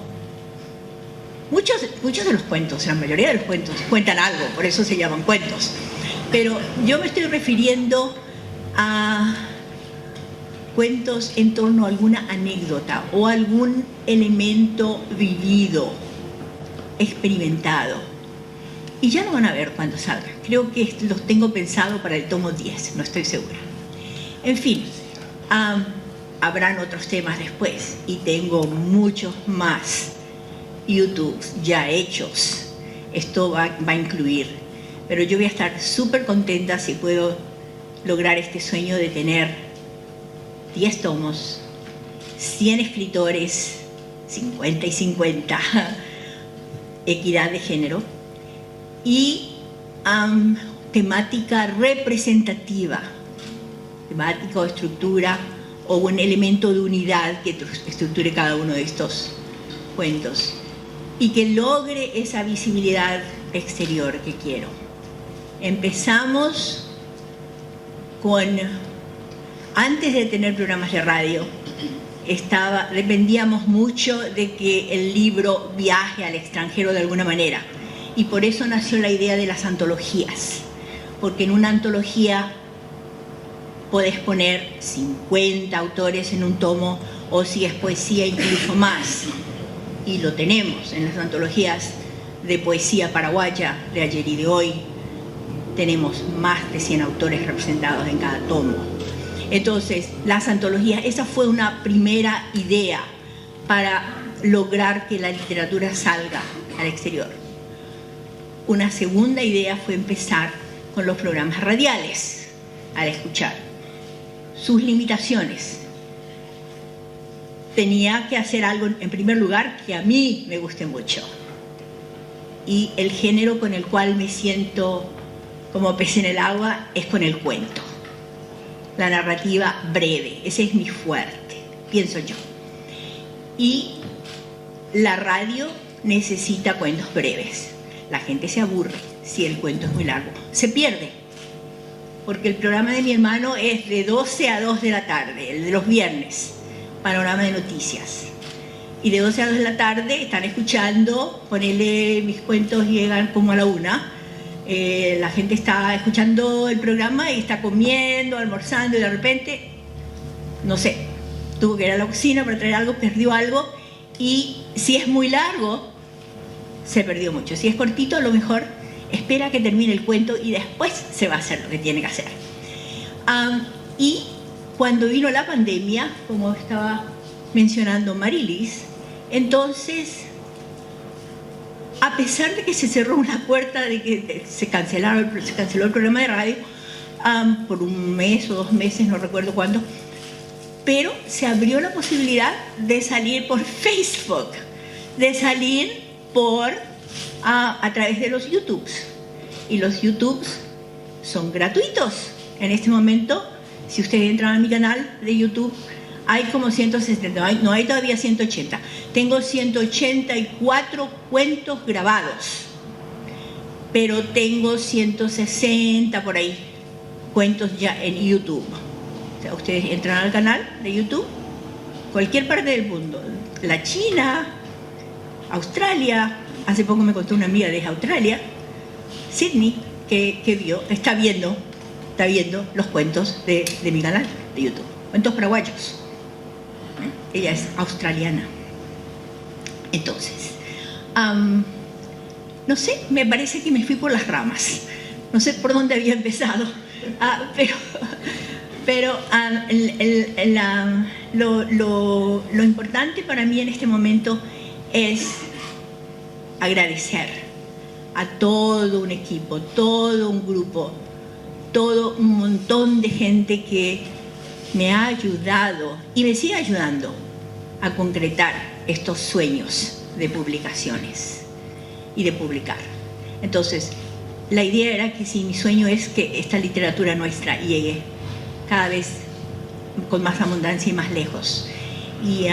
Muchos de los cuentos, la mayoría de los cuentos cuentan algo, por eso se llaman cuentos. Pero yo me estoy refiriendo a cuentos en torno a alguna anécdota o algún elemento vivido, experimentado. Y ya lo van a ver cuando salga. Creo que los tengo pensado para el tomo 10, no estoy segura. En fin, habrán otros temas después y tengo muchos más YouTubes ya hechos. Esto va a incluir. Pero yo voy a estar súper contenta si puedo lograr este sueño de tener 10 tomos, 100 escritores, 50 y 50, equidad de género y temática representativa, temática o estructura o un elemento de unidad que estructure cada uno de estos cuentos y que logre esa visibilidad exterior que quiero. Empezamos con, antes de tener programas de radio, dependíamos mucho de que el libro viaje al extranjero de alguna manera. Y por eso nació la idea de las antologías. Porque en una antología podés poner 50 autores en un tomo, o si es poesía, incluso más. Y lo tenemos en las antologías de poesía paraguaya, de ayer y de hoy. Tenemos más de 100 autores representados en cada tomo. Entonces, las antologías, esa fue una primera idea para lograr que la literatura salga al exterior. Una segunda idea fue empezar con los programas radiales, al escuchar sus limitaciones. Tenía que hacer algo, en primer lugar, que a mí me guste mucho. Y el género con el cual me siento como pez en el agua es con el cuento. La narrativa breve, ese es mi fuerte, pienso yo. Y la radio necesita cuentos breves. La gente se aburre si el cuento es muy largo. Se pierde, porque el programa de mi hermano es de 12 a 2 de la tarde, el de los viernes, panorama de noticias. Y de 12 a 2 de la tarde están escuchando, ponele, mis cuentos llegan como a la 1. La gente está escuchando el programa y está comiendo, almorzando y de repente, no sé, tuvo que ir a la cocina para traer algo, perdió algo y si es muy largo, se perdió mucho. Si es cortito, a lo mejor espera que termine el cuento y después se va a hacer lo que tiene que hacer. Y cuando vino la pandemia, como estaba mencionando Marilis, entonces, a pesar de que se cerró una puerta, de que se canceló el programa de radio por un mes o 2 meses, no recuerdo cuándo, pero se abrió la posibilidad de salir por Facebook, de salir a través de los YouTubes. Y los YouTubes son gratuitos. En este momento, si ustedes entran a mi canal de YouTube, hay como 160, no hay todavía 180. Tengo 184 cuentos grabados, pero tengo 160 por ahí cuentos ya en YouTube. O sea, ustedes entran al canal de YouTube, cualquier parte del mundo, la China, Australia, hace poco me contó una amiga de Australia, Sydney, que está viendo los cuentos de mi canal de YouTube, cuentos paraguayos. Ella es australiana. Entonces, no sé, me parece que me fui por las ramas. No sé por dónde había empezado, pero lo importante para mí en este momento es agradecer a todo un equipo, todo un grupo, todo un montón de gente que me ha ayudado y me sigue ayudando a concretar estos sueños de publicaciones y de publicar. Entonces, la idea era que si mi sueño es que esta literatura nuestra llegue cada vez con más abundancia y más lejos. Y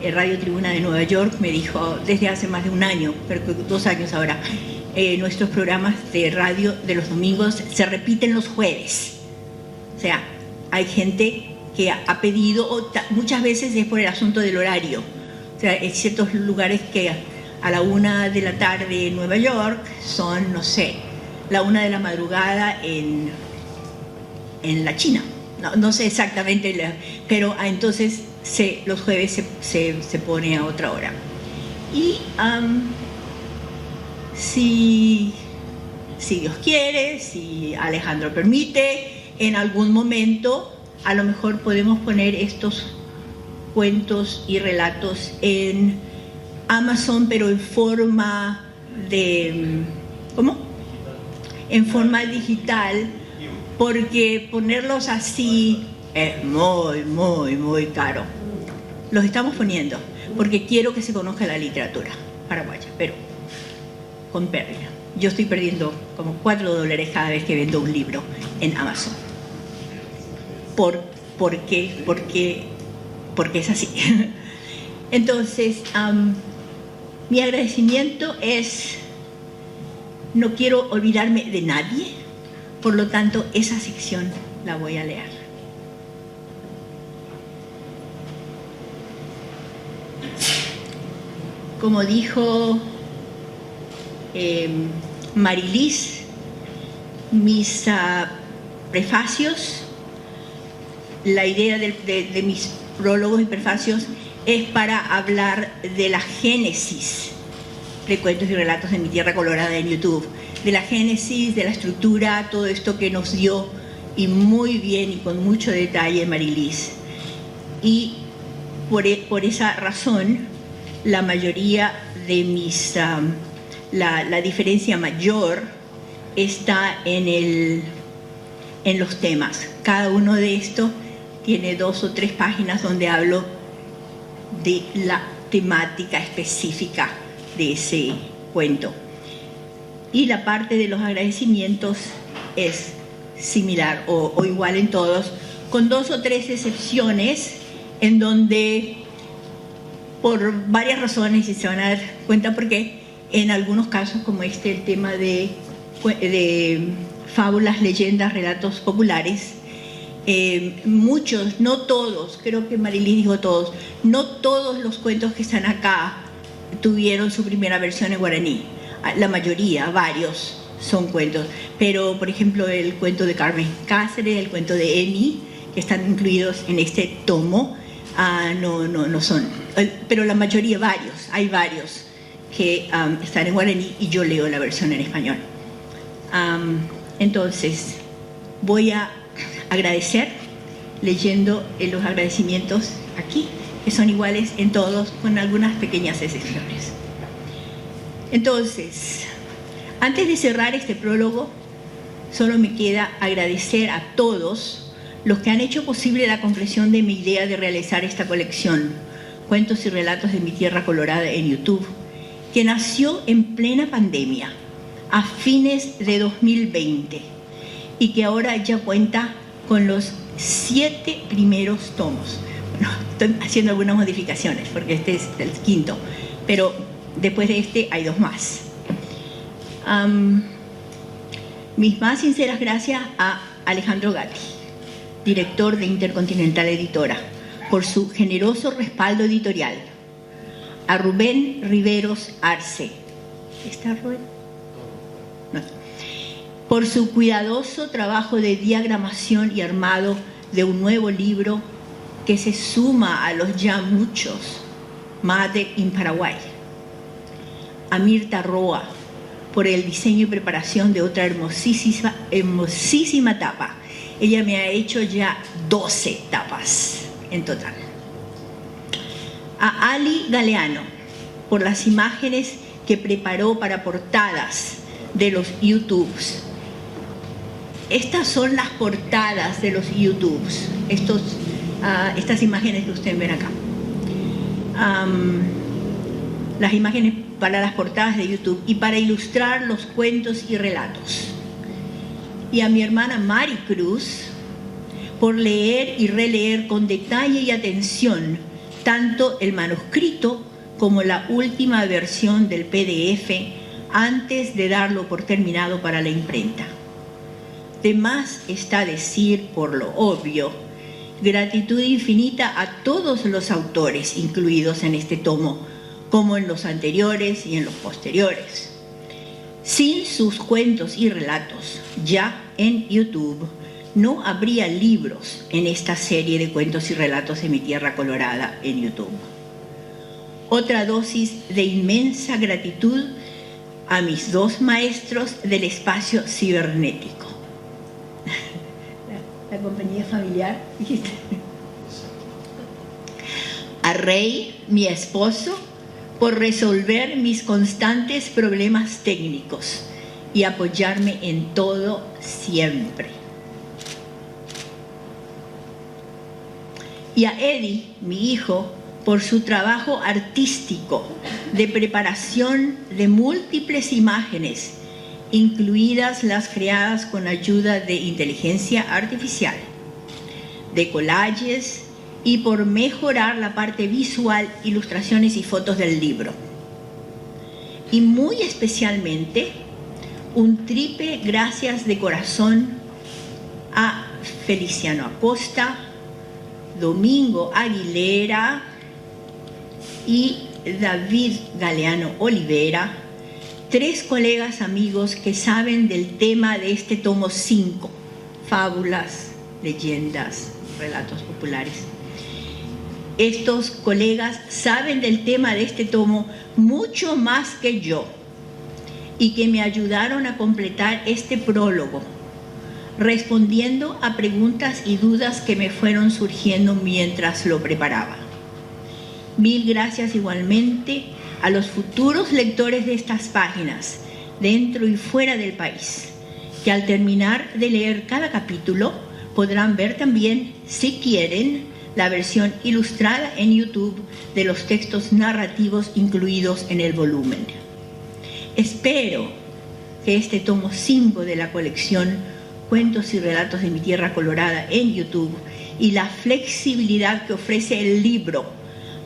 el Radio Tribuna de Nueva York me dijo desde hace más de un año, pero 2 años ahora, nuestros programas de radio de los domingos se repiten los jueves. O sea, hay gente que ha pedido, muchas veces es por el asunto del horario. O sea, hay ciertos lugares que a la 1 de la tarde en Nueva York son, no sé, la 1 de la madrugada en la China. No sé exactamente, pero entonces los jueves se pone a otra hora. Y si Dios quiere, si Alejandro permite, en algún momento a lo mejor podemos poner estos cuentos y relatos en Amazon, pero en forma de... ¿Cómo? En forma digital, porque ponerlos así es muy, muy, muy caro. Los estamos poniendo porque quiero que se conozca la literatura paraguaya, pero con pérdida. Yo estoy perdiendo como $4 cada vez que vendo un libro en Amazon. ¿Por qué? Porque es así. Entonces, mi agradecimiento es, no quiero olvidarme de nadie, por lo tanto, esa sección la voy a leer. Como dijo Marilis, mis prefacios, la idea de mis prólogos y prefacios es para hablar de la génesis de Cuentos y Relatos de mi Tierra Colorada en YouTube, de la génesis, de la estructura, todo esto que nos dio y muy bien y con mucho detalle Marilis. Y por esa razón, la mayoría de mis, la diferencia mayor está en los temas. Cada uno de estos tiene 2 o 3 páginas donde hablo de la temática específica de ese cuento. Y la parte de los agradecimientos es similar o igual en todos, con 2 o 3 excepciones en donde, por varias razones, y se van a dar cuenta por qué, en algunos casos como el tema de fábulas, leyendas, relatos populares, muchos, no todos, creo que Marilis dijo todos, no todos los cuentos que están acá tuvieron su primera versión en guaraní. La mayoría, varios, son cuentos, pero por ejemplo el cuento de Carmen Cáceres, el cuento de Emi, que están incluidos en este tomo, no son, pero la mayoría, hay varios que están en guaraní y yo leo la versión en español. Entonces voy a agradecer leyendo los agradecimientos aquí, que son iguales en todos, con algunas pequeñas excepciones. Entonces, antes de cerrar este prólogo, solo me queda agradecer a todos los que han hecho posible la concreción de mi idea de realizar esta colección, Cuentos y Relatos de mi Tierra Colorada, en YouTube, que nació en plena pandemia, a fines de 2020, y que ahora ya cuenta con los 7 primeros tomos. Bueno, estoy haciendo algunas modificaciones porque este es el 5º, pero después de este hay 2 más. Mis más sinceras gracias a Alejandro Gatti, director de Intercontinental Editora, por su generoso respaldo editorial. A Rubén Riveros Arce, ¿está Rubén? No. Por su cuidadoso trabajo de diagramación y armado de un nuevo libro que se suma a los ya muchos Made in Paraguay. A Mirta Roa, por el diseño y preparación de otra hermosísima tapa. Ella me ha hecho ya 12 tapas en total. A Ali Galeano, por las imágenes que preparó para portadas de los YouTubes. Estas son las portadas de los YouTubes, estas imágenes que ustedes ven acá. Las imágenes para las portadas de YouTube y para ilustrar los cuentos y relatos. Y a mi hermana Mari Cruz, por leer y releer con detalle y atención tanto el manuscrito como la última versión del PDF antes de darlo por terminado para la imprenta. De más está decir, por lo obvio, gratitud infinita a todos los autores incluidos en este tomo, como en los anteriores y en los posteriores. Sin sus cuentos y relatos, ya en YouTube, no habría libros en esta serie de cuentos y relatos de Mi Tierra Colorada en YouTube. Otra dosis de inmensa gratitud a mis dos maestros del espacio cibernético. La compañía familiar, dijiste. A Rey, mi esposo, por resolver mis constantes problemas técnicos y apoyarme en todo siempre. Y a Eddie, mi hijo, por su trabajo artístico de preparación de múltiples imágenes, incluidas las creadas con ayuda de inteligencia artificial, de collages y por mejorar la parte visual, ilustraciones y fotos del libro. Y muy especialmente, un triple gracias de corazón a Feliciano Acosta, Domingo Aguilera y David Galeano Olivera, tres colegas amigos que saben del tema de este tomo 5, fábulas, leyendas, relatos populares. Estos colegas saben del tema de este tomo mucho más que yo y que me ayudaron a completar este prólogo, respondiendo a preguntas y dudas que me fueron surgiendo mientras lo preparaba. Mil gracias igualmente a los futuros lectores de estas páginas, dentro y fuera del país, que al terminar de leer cada capítulo podrán ver también, si quieren, la versión ilustrada en YouTube de los textos narrativos incluidos en el volumen. Espero que este tomo 5 de la colección Cuentos y Relatos de Mi Tierra Colorada en YouTube y la flexibilidad que ofrece el libro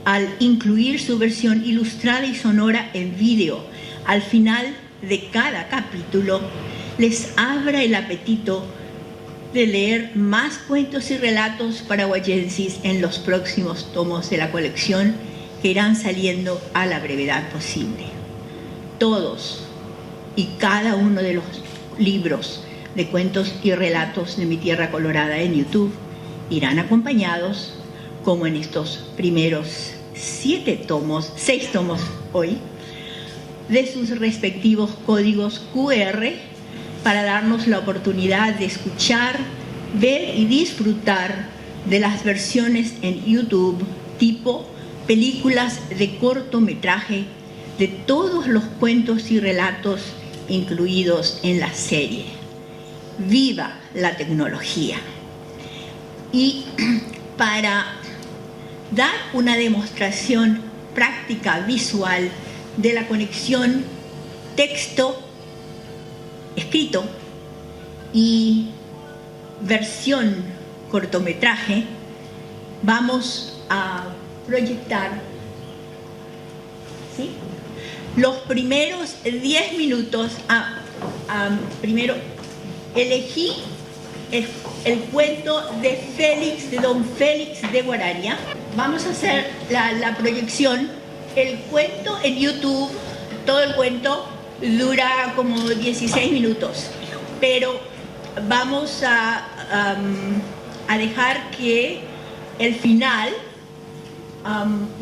al incluir su versión ilustrada y sonora en vídeo al final de cada capítulo, les abra el apetito de leer más cuentos y relatos paraguayenses en los próximos tomos de la colección que irán saliendo a la brevedad posible. Todos y cada uno de los libros de cuentos y relatos de Mi Tierra Colorada en YouTube irán acompañados, como en estos primeros 6 tomos hoy, de sus respectivos códigos QR para darnos la oportunidad de escuchar, ver y disfrutar de las versiones en YouTube tipo películas de cortometraje de todos los cuentos y relatos incluidos en la serie. ¡Viva la tecnología! Y para dar una demostración práctica visual de la conexión texto escrito y versión cortometraje, vamos a proyectar, ¿sí?, los primeros 10 minutos. Primero elegí el cuento de Don Félix de Guarania. Vamos a hacer la proyección. El cuento en YouTube, todo el cuento dura como 16 minutos, pero vamos a dejar que el final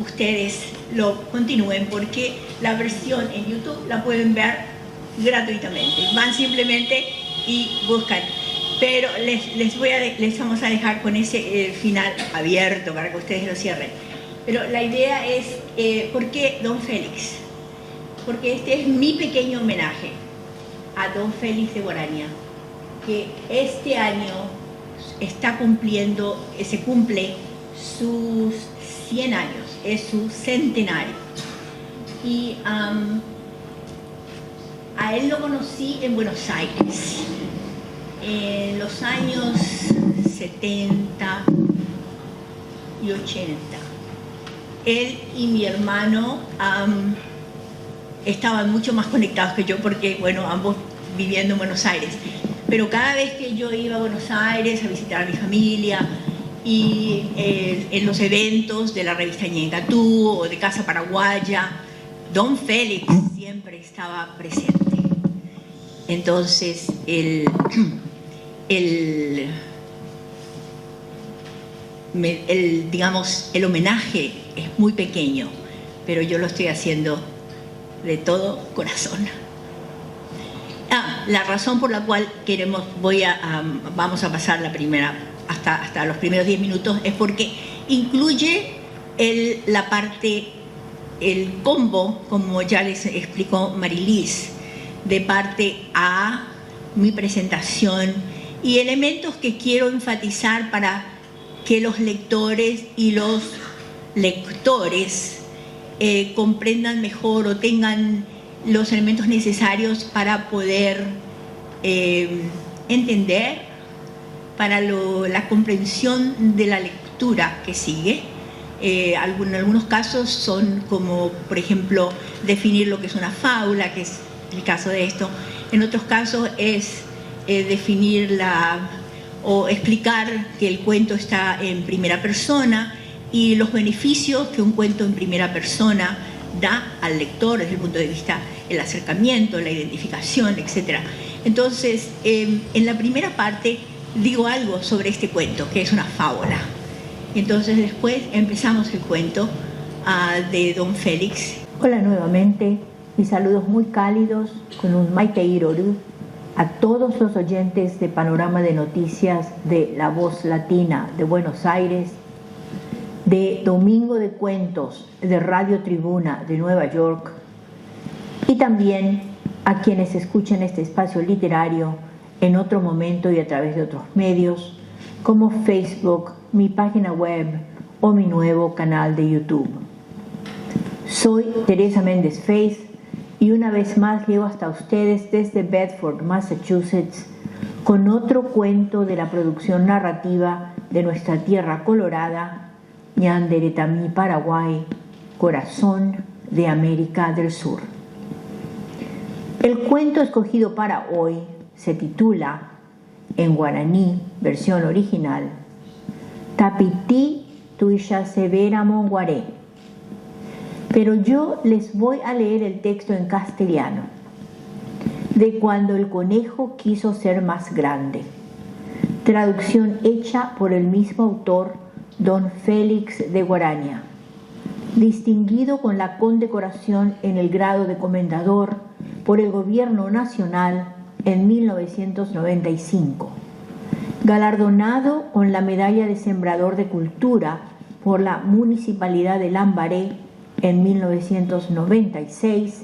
ustedes lo continúen, porque la versión en YouTube la pueden ver gratuitamente. Van simplemente y buscan. Pero les vamos a dejar con ese final abierto para que ustedes lo cierren. Pero la idea es, ¿por qué Don Félix? Porque este es mi pequeño homenaje a Don Félix de Guarania, que este año se cumple sus 100 años, es su centenario. Y a él lo conocí en Buenos Aires, en los años 70 y 80. Él y mi hermano estaban mucho más conectados que yo porque, bueno, ambos viviendo en Buenos Aires. Pero cada vez que yo iba a Buenos Aires a visitar a mi familia y en los eventos de la revista Ñengatú o de Casa Paraguaya, Don Félix siempre estaba presente. Entonces, el homenaje es muy pequeño, pero yo lo estoy haciendo de todo corazón. La razón por la cual vamos a pasar la primera, hasta los primeros 10 minutos, es porque incluye la parte, el combo, como ya les explicó Marilis, de parte A, mi presentación, y elementos que quiero enfatizar para que los lectores y los lectores comprendan mejor o tengan los elementos necesarios para poder entender, para la comprensión de la lectura que sigue. En algunos casos son como, por ejemplo, definir lo que es una fábula, que es el caso de esto. En otros casos es definir o explicar que el cuento está en primera persona y los beneficios que un cuento en primera persona da al lector desde el punto de vista del acercamiento, la identificación, etc. Entonces, en la primera parte digo algo sobre este cuento, que es una fábula. Entonces después empezamos el cuento de Don Félix. Hola nuevamente, mis saludos muy cálidos con un Maite Iroru a todos los oyentes de Panorama de Noticias de La Voz Latina de Buenos Aires, de Domingo de Cuentos de Radio Tribuna de Nueva York, y también a quienes escuchen este espacio literario en otro momento y a través de otros medios como Facebook, mi página web o mi nuevo canal de YouTube. Soy Teresa Méndez Faith y una vez más llego hasta ustedes desde Bedford, Massachusetts, con otro cuento de la producción narrativa de nuestra tierra colorada, Ñanderetami, Paraguay, corazón de América del Sur. El cuento escogido para hoy se titula, en guaraní, versión original, Tapití Tuisha Severa Monguaré. Pero yo les voy a leer el texto en castellano, de Cuando el conejo quiso ser más grande, traducción hecha por el mismo autor, Don Félix de Guaraña, distinguido con la condecoración en el grado de comendador por el Gobierno Nacional en 1995, galardonado con la Medalla de Sembrador de Cultura por la Municipalidad de Lambaré en 1996,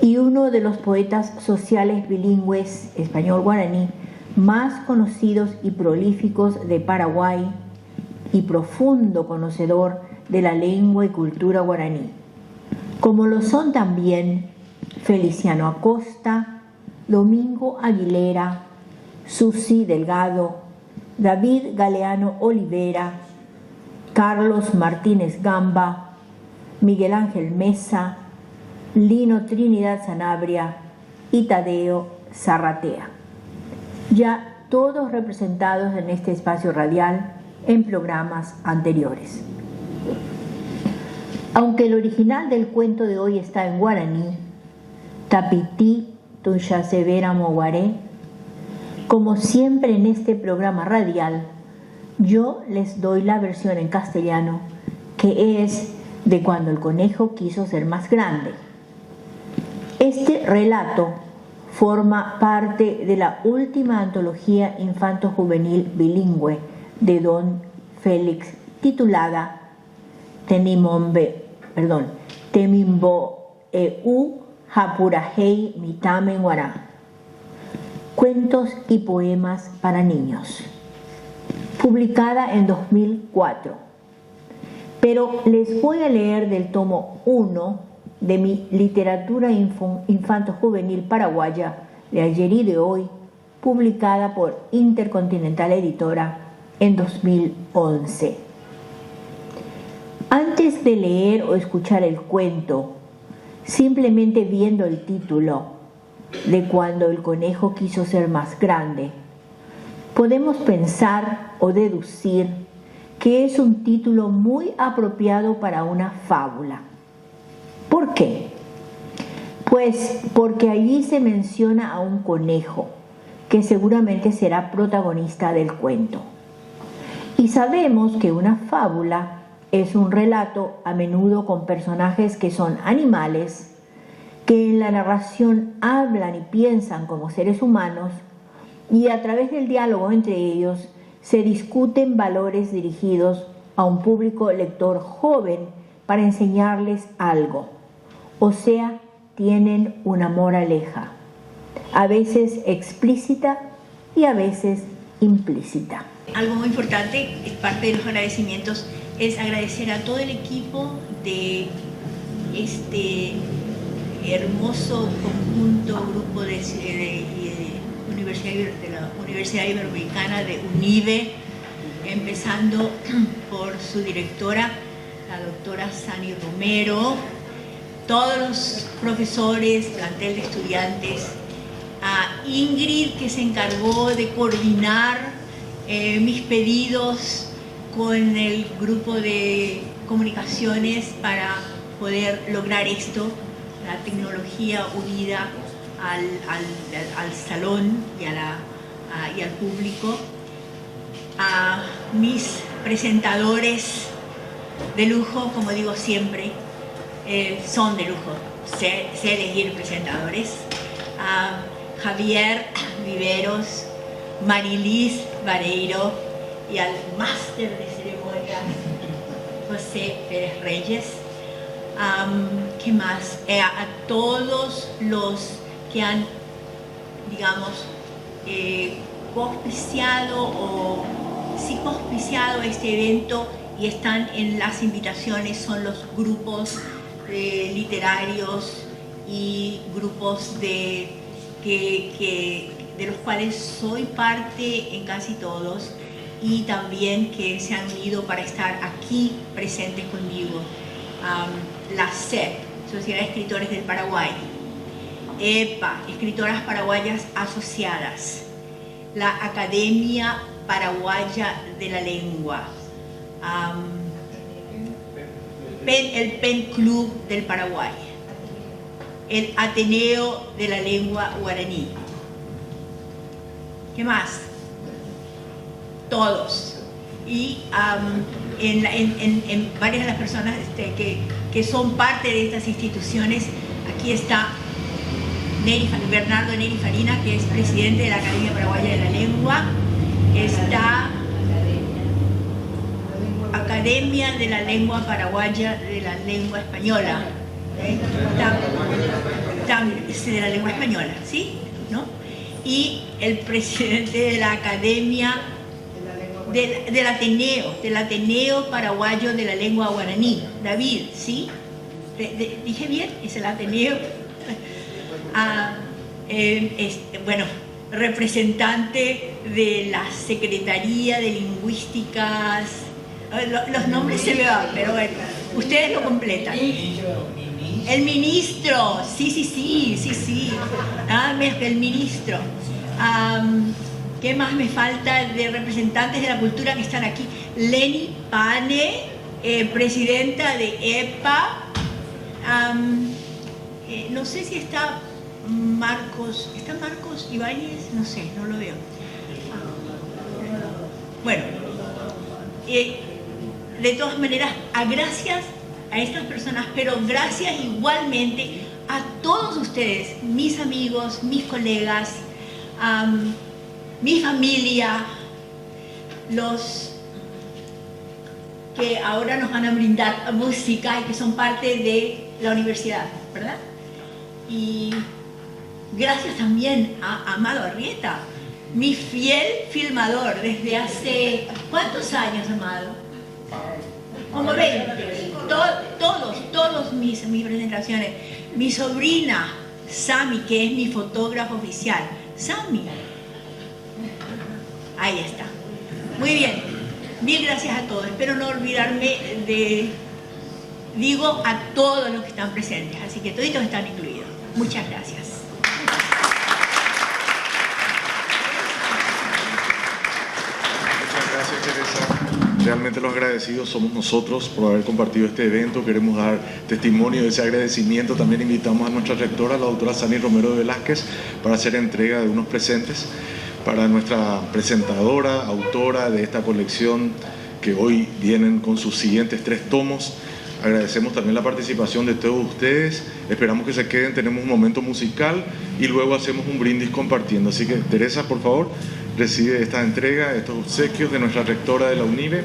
y uno de los poetas sociales bilingües español-guaraní más conocidos y prolíficos de Paraguay, y profundo conocedor de la lengua y cultura guaraní, como lo son también Feliciano Acosta, Domingo Aguilera, Susi Delgado, David Galeano Olivera, Carlos Martínez Gamba, Miguel Ángel Mesa, Lino Trinidad Sanabria y Tadeo Zarratea, ya todos representados en este espacio radial en programas anteriores. Aunque el original del cuento de hoy está en guaraní, Tapití Tuya Severa Moguaré, como siempre en este programa radial, yo les doy la versión en castellano, que es de Cuando el conejo quiso ser más grande. Este relato forma parte de la última antología infanto-juvenil bilingüe de Don Félix, titulada Temimbo Eu Hapurahei Mitame Guará, Cuentos y Poemas para Niños, publicada en 2004. Pero les voy a leer del tomo 1 de mi literatura infanto-juvenil paraguaya de ayer y de hoy, publicada por Intercontinental Editora en 2011. Antes de leer o escuchar el cuento, simplemente viendo el título de Cuando el conejo quiso ser más grande, podemos pensar o deducir que es un título muy apropiado para una fábula. ¿Por qué? Pues porque allí se menciona a un conejo que seguramente será protagonista del cuento. Y sabemos que una fábula es un relato a menudo con personajes que son animales, que en la narración hablan y piensan como seres humanos, y a través del diálogo entre ellos se discuten valores dirigidos a un público lector joven para enseñarles algo. O sea, tienen una moraleja, a veces explícita y a veces implícita. Algo muy importante, parte de los agradecimientos, es agradecer a todo el equipo de este hermoso conjunto, grupo de la Universidad Iberoamericana de UNIBE, empezando por su directora, la doctora Sani Romero, todos los profesores, plantel de estudiantes, a Ingrid, que se encargó de coordinar mis pedidos con el grupo de comunicaciones para poder lograr esto, la tecnología unida al salón y al público, a mis presentadores de lujo, como digo siempre, son de lujo, sé elegir presentadores, a Javier Viveros, Marilis Vareiro y al máster de ceremonias José Pérez Reyes. ¿Qué más? A todos los que han, digamos, coauspiciado este evento y están en las invitaciones, son los grupos literarios y grupos de los cuales soy parte en casi todos, y también que se han unido para estar aquí presentes conmigo. La SEP, Sociedad de Escritores del Paraguay, EPA, Escritoras Paraguayas Asociadas, la Academia Paraguaya de la Lengua, el PEN Club del Paraguay, el Ateneo de la Lengua Guaraní. ¿Qué más? Todos. Y en varias de las personas que son parte de estas instituciones, aquí está Bernardo Neri Farina, que es presidente de la Academia Paraguaya de la Lengua, está Academia de la Lengua Paraguaya de la Lengua Española, de la Lengua Española, ¿sí? ¿No? Y el presidente de la Academia del Ateneo Paraguayo de la Lengua Guaraní, David, ¿sí? ¿Dije bien? Es el Ateneo. Bueno, representante de la Secretaría de Lingüísticas, los nombres se me van, pero bueno, ustedes lo completan. El ministro, sí, nada más que el ministro. ¿Qué más me falta de representantes de la cultura que están aquí? Leni Pane, presidenta de EPA. No sé si está Marcos. ¿Está Marcos Ibáñez? No sé, no lo veo. Bueno, de todas maneras, gracias a estas personas, pero gracias igualmente a todos ustedes, mis amigos, mis colegas, mi familia, los que ahora nos van a brindar música y que son parte de la universidad, ¿verdad? Y gracias también a Amado Arrieta, mi fiel filmador desde hace... ¿Cuántos años, Amado? Como 20. Todos mis presentaciones. Mi sobrina, Sami, que es mi fotógrafo oficial. Sami. Ahí está. Muy bien. Mil gracias a todos. Espero no olvidarme de digo a todos los que están presentes, así que toditos están incluidos. Muchas gracias. Muchas gracias, Teresa. Realmente los agradecidos somos nosotros por haber compartido este evento. Queremos dar testimonio de ese agradecimiento. También invitamos a nuestra rectora, la doctora Sani Romero de Velázquez, para hacer entrega de unos presentes para nuestra presentadora, autora de esta colección, que hoy vienen con sus siguientes 3 tomos. Agradecemos también la participación de todos ustedes. Esperamos que se queden, tenemos un momento musical y luego hacemos un brindis compartiendo. Así que, Teresa, por favor, recibe esta entrega, estos obsequios de nuestra rectora de la UNIBE.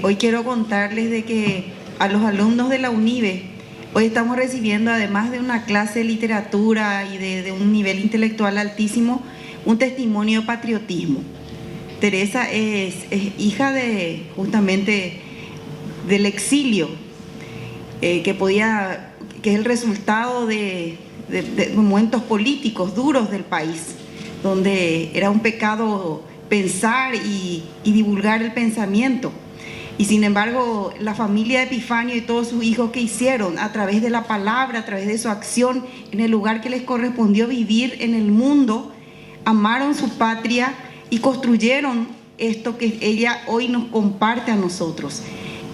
Hoy quiero contarles de que a los alumnos de la UNIBE, hoy estamos recibiendo, además de una clase de literatura y de un nivel intelectual altísimo, un testimonio de patriotismo. Teresa es hija justamente del exilio, que es el resultado de momentos políticos duros del país, donde era un pecado pensar y divulgar el pensamiento. Y sin embargo, la familia de Epifanio y todos sus hijos que hicieron a través de la palabra, a través de su acción, en el lugar que les correspondió vivir en el mundo, amaron su patria y construyeron esto que ella hoy nos comparte a nosotros.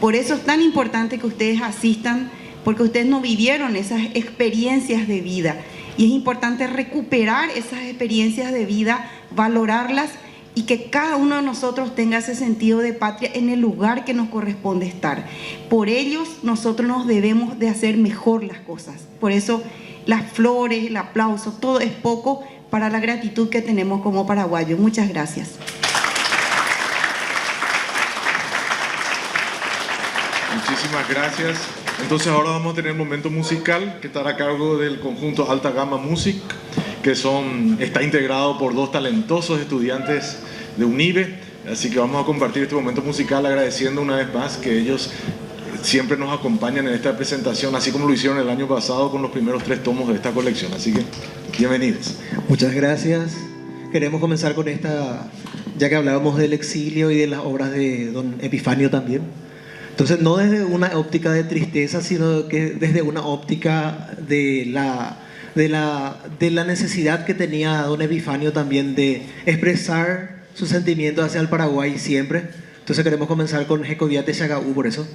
Por eso es tan importante que ustedes asistan, porque ustedes no vivieron esas experiencias de vida. Y es importante recuperar esas experiencias de vida, valorarlas, y que cada uno de nosotros tenga ese sentido de patria en el lugar que nos corresponde estar. Por ellos nosotros nos debemos de hacer mejor las cosas. Por eso las flores, el aplauso, todo es poco para la gratitud que tenemos como paraguayos. Muchas gracias. Muchísimas gracias. Entonces ahora vamos a tener un momento musical que estará a cargo del conjunto Alta Gama Music, que está integrado por 2 talentosos estudiantes de UNIBE. Así que vamos a compartir este momento musical agradeciendo una vez más que ellos siempre nos acompañan en esta presentación, así como lo hicieron el año pasado con los primeros 3 tomos de esta colección. Así que bienvenidos. Muchas gracias. Queremos comenzar con esta, ya que hablábamos del exilio y de las obras de don Epifanio también. Entonces, no desde una óptica de tristeza, sino que desde una óptica de la necesidad que tenía don Epifanio también de expresar sus sentimientos hacia el Paraguay siempre. Entonces queremos comenzar con Jecoviate Shagaú, por eso.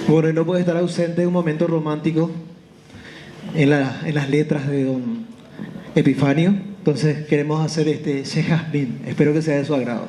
Bueno, y no puede estar ausente de un momento romántico en las letras de don Epifanio. Entonces queremos hacer este Che Jazmín. Espero que sea de su agrado.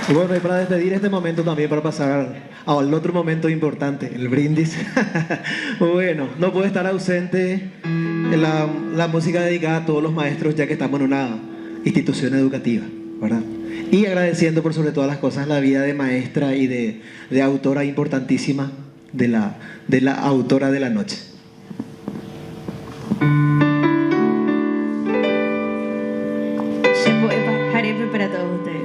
Bueno, y para despedir este momento también, para pasar al otro momento importante, el brindis. Bueno, no puede estar ausente la música dedicada a todos los maestros, ya que estamos en una institución educativa, ¿verdad? Y agradeciendo por sobre todas las cosas la vida de maestra y de autora importantísima, de la autora de la noche. Jarepe para todos ustedes.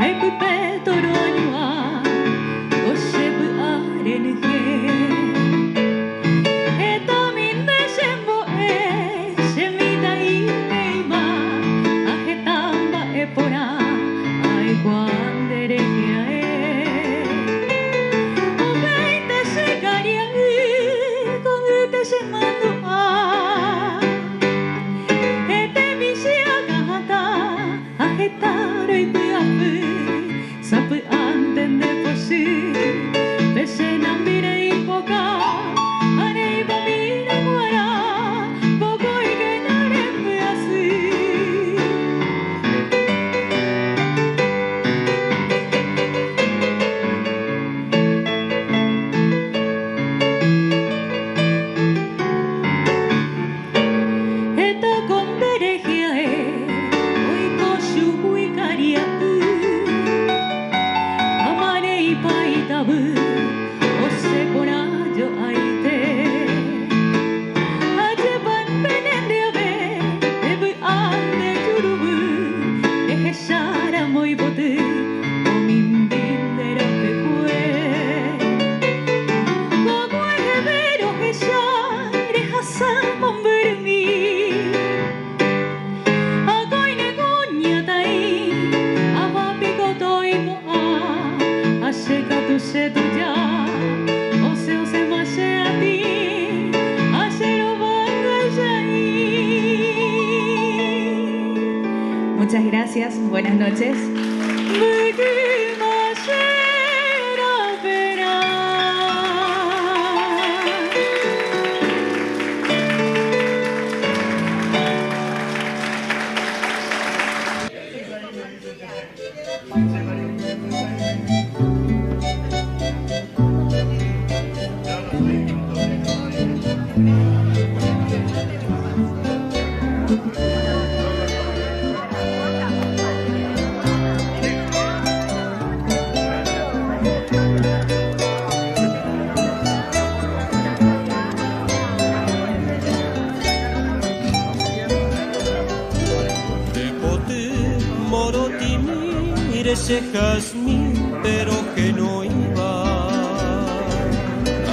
Ai, Pepe, toro anua, Muchas gracias, buenas noches. Ese jazmín, pero que no iba.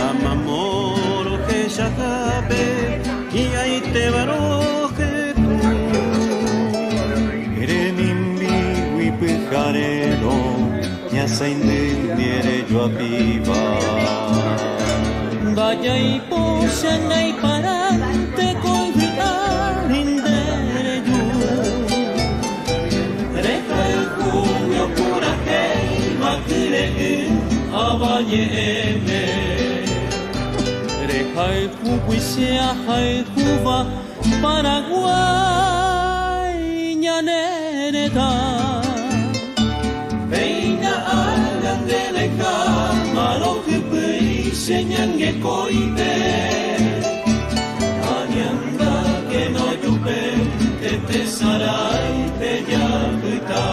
Amamoro que ya cabe y ahí te varoje tú. Eremimbi huipijarero, ya se indemniere yo a viva. Vaya y posa y parante con gritar indere yo. Rejai Cucuisea, Jai Cuba, Paraguay, Ñanereta. Peina alan de leca, Maroje Pei, Señangue Coite. Añanda que no yupe, te sarai, te yacuita.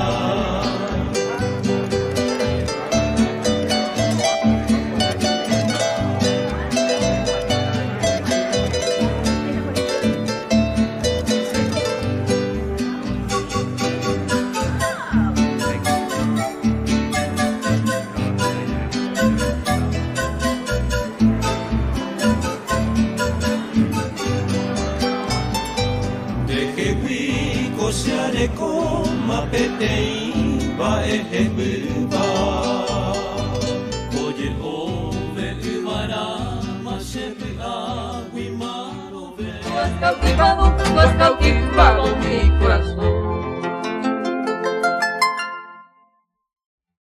Coma petei va ehebuba oye ove ubara mashepe agui marove was cautivado,